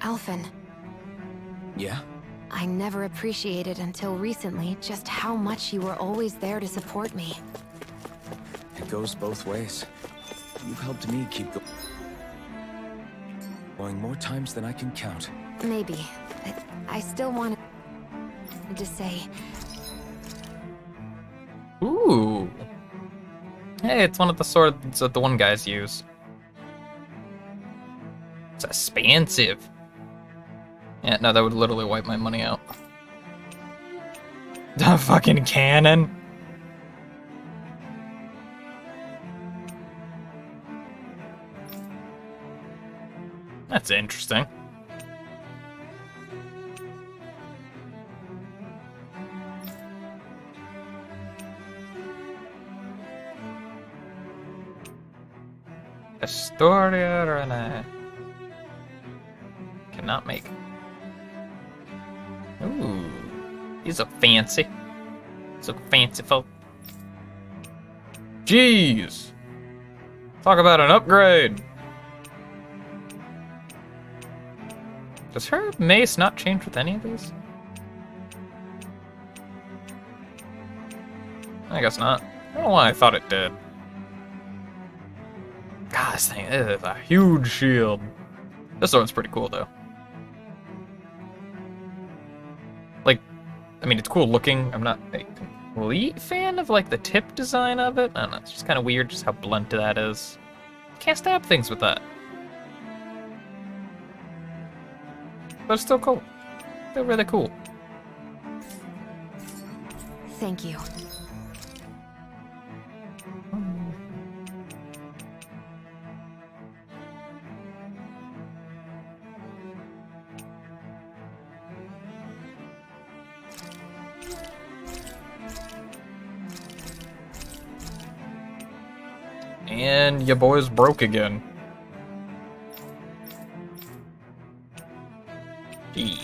Alphen. Yeah? I never appreciated until recently just how much you were always there to support me. It goes both ways. You've helped me keep going more times than I can count. Maybe, but I still wanted to say... Ooh. Hey, it's one of the swords that the one guys use. It's expensive. Yeah, no, that would literally wipe my money out. The fucking cannon. That's interesting. Astoria Rene. Cannot make. Ooh. He's a fancy. So fanciful. Jeez! Talk about an upgrade! Does her mace not change with any of these? I guess not. I don't know why I thought it did. God, this thing is a huge shield. This one's pretty cool, though. Like, I mean, it's cool looking. I'm not a complete fan of, like, the tip design of it. I don't know, it's just kind of weird just how blunt that is. You can't stab things with that. But it's still cool. They're really cool. Thank you. And your boy's broke again. Gee.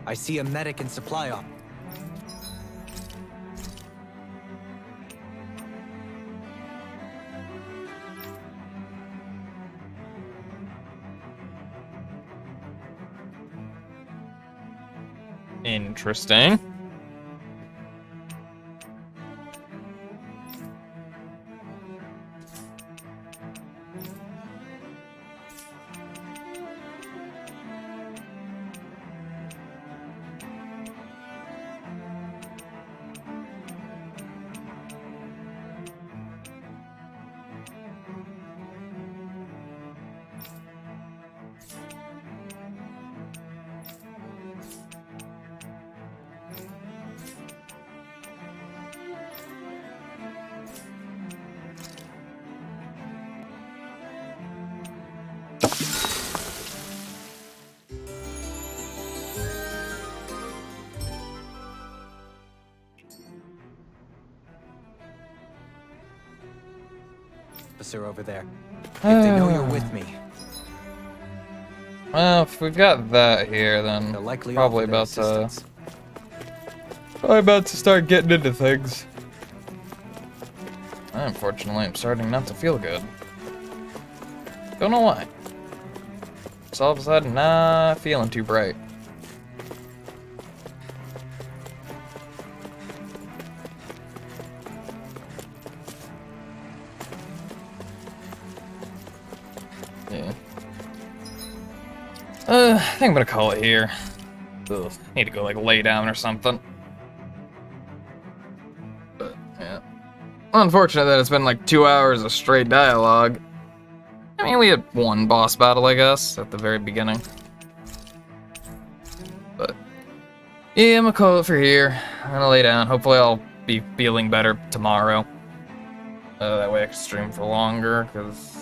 I see a medic and supply op. Interesting. Officer over there. If they know you're with me. Well, if we've got that here, then probably about to start getting into things. Unfortunately, I'm starting not to feel good. Don't know why. Just all of a sudden, not feeling too bright. Yeah. I think I'm gonna call it here. Ugh, need to go, like, lay down or something. But, yeah. Unfortunate that it's been, like, 2 hours of straight dialogue. I mean, we had one boss battle, I guess, at the very beginning. But, yeah, I'm gonna call it for here. I'm gonna lay down. Hopefully I'll be feeling better tomorrow. That way I can stream for longer, because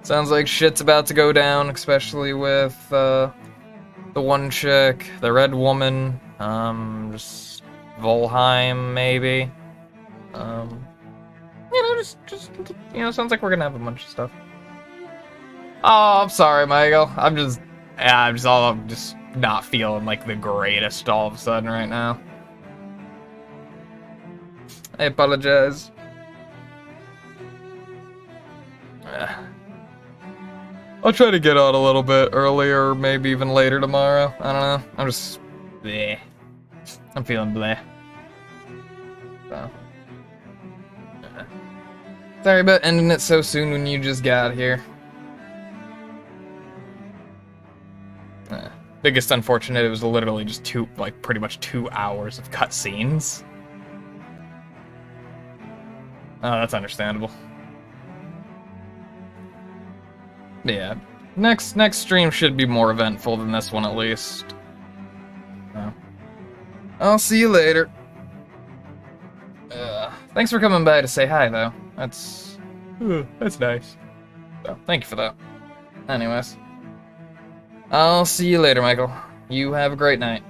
sounds like shit's about to go down, especially with the one chick, the red woman, just Volheim, maybe. Sounds like we're gonna have a bunch of stuff. Oh, I'm sorry, Michael. I'm just not feeling like the greatest all of a sudden right now. I apologize. I'll try to get out a little bit earlier, maybe even later tomorrow. I don't know. I'm just bleh. I'm feeling bleh. So. Sorry about ending it so soon when you just got here. Biggest unfortunate, it was literally just pretty much 2 hours of cutscenes. Oh, that's understandable. Yeah, next stream should be more eventful than this one at least. So, I'll see you later. Thanks for coming by to say hi, though. That's nice. So, thank you for that. Anyways, I'll see you later, Michael. You have a great night.